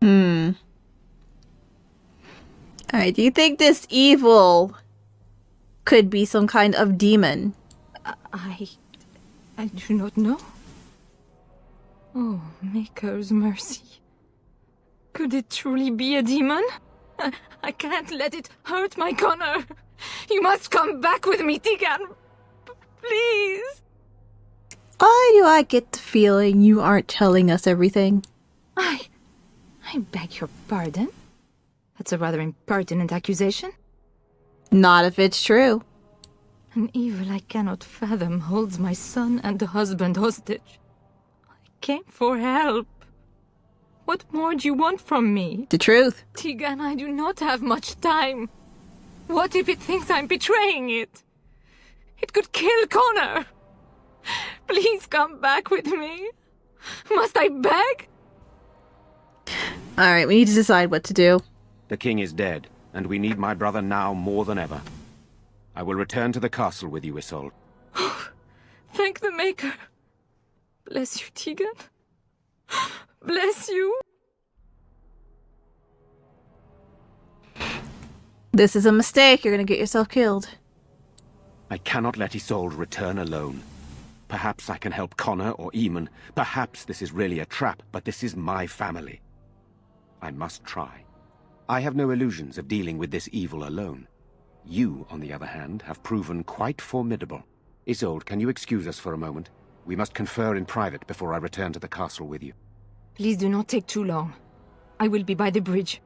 Alright, do you think this evil could be some kind of demon? I do not know. Oh, Maker's mercy. Could it truly be a demon? I can't let it hurt my Connor. You must come back with me, Tegan. Please. Why do I get the feeling you aren't telling us everything? I beg your pardon? That's a rather impertinent accusation. Not if it's true. An evil I cannot fathom holds my son and the husband hostage. I came for help. What more do you want from me? The truth. Tegan, I do not have much time. What if it thinks I'm betraying it? It could kill Connor. Please come back with me. Must I beg? Alright, we need to decide what to do. The king is dead, and we need my brother now more than ever. I will return to the castle with you, Isolde. Thank the Maker. Bless you, Tegan. Bless you. This is a mistake. You're gonna get yourself killed. I cannot let Isolde return alone. Perhaps I can help Connor or Eamon. Perhaps this is really a trap, but this is my family. I must try. I have no illusions of dealing with this evil alone. You, on the other hand, have proven quite formidable. Isolde, can you excuse us for a moment? We must confer in private before I return to the castle with you. Please do not take too long. I will be by the bridge.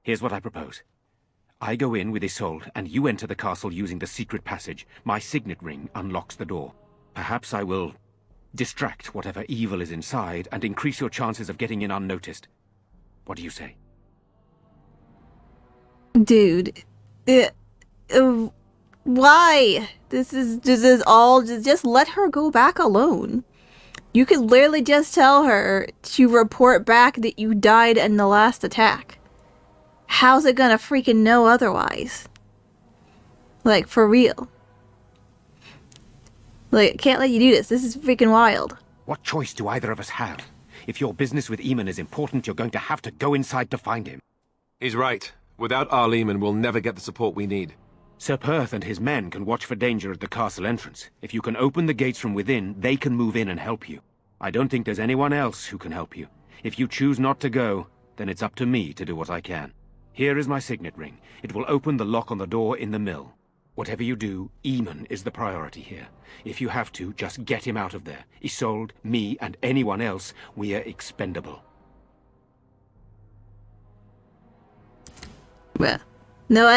Here's what I propose. I go in with Isolde, and you enter the castle using the secret passage. My signet ring unlocks the door. Perhaps I will distract whatever evil is inside and increase your chances of getting in unnoticed. What do you say? Dude. Why? This is all... Just let her go back alone. You could literally just tell her to report back that you died in the last attack. How's it gonna freaking know otherwise? Like, for real. Like, I can't let you do this. This is freaking wild. What choice do either of us have? If your business with Eamon is important, you're going to have to go inside to find him. He's right. Without Eamon, we'll never get the support we need. Sir Perth and his men can watch for danger at the castle entrance. If you can open the gates from within, they can move in and help you. I don't think there's anyone else who can help you. If you choose not to go, then it's up to me to do what I can. Here is my signet ring. It will open the lock on the door in the mill. Whatever you do, Eamon is the priority here. If you have to, just get him out of there. Isolde, me, and anyone else, we are expendable. Well, no,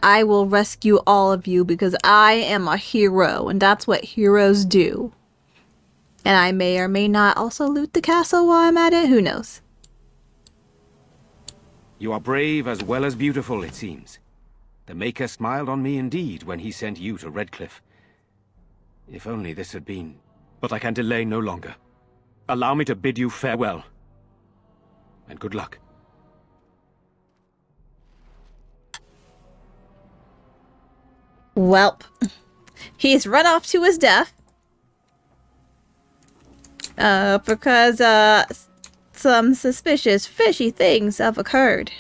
I will rescue all of you because I am a hero, and that's what heroes do. And I may or may not also loot the castle while I'm at it, who knows? You are brave as well as beautiful, it seems. The Maker smiled on me indeed when he sent you to Redcliff. If only this had been... But I can delay no longer. Allow me to bid you farewell. And good luck. Welp. He's run off to his death. Because, some suspicious, fishy things have occurred.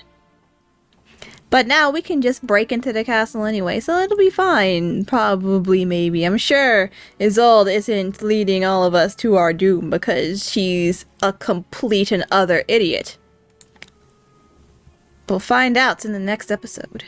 But now we can just break into the castle anyway, so it'll be fine. Probably, maybe. I'm sure Isolde isn't leading all of us to our doom because she's a complete and utter idiot. We'll find out in the next episode.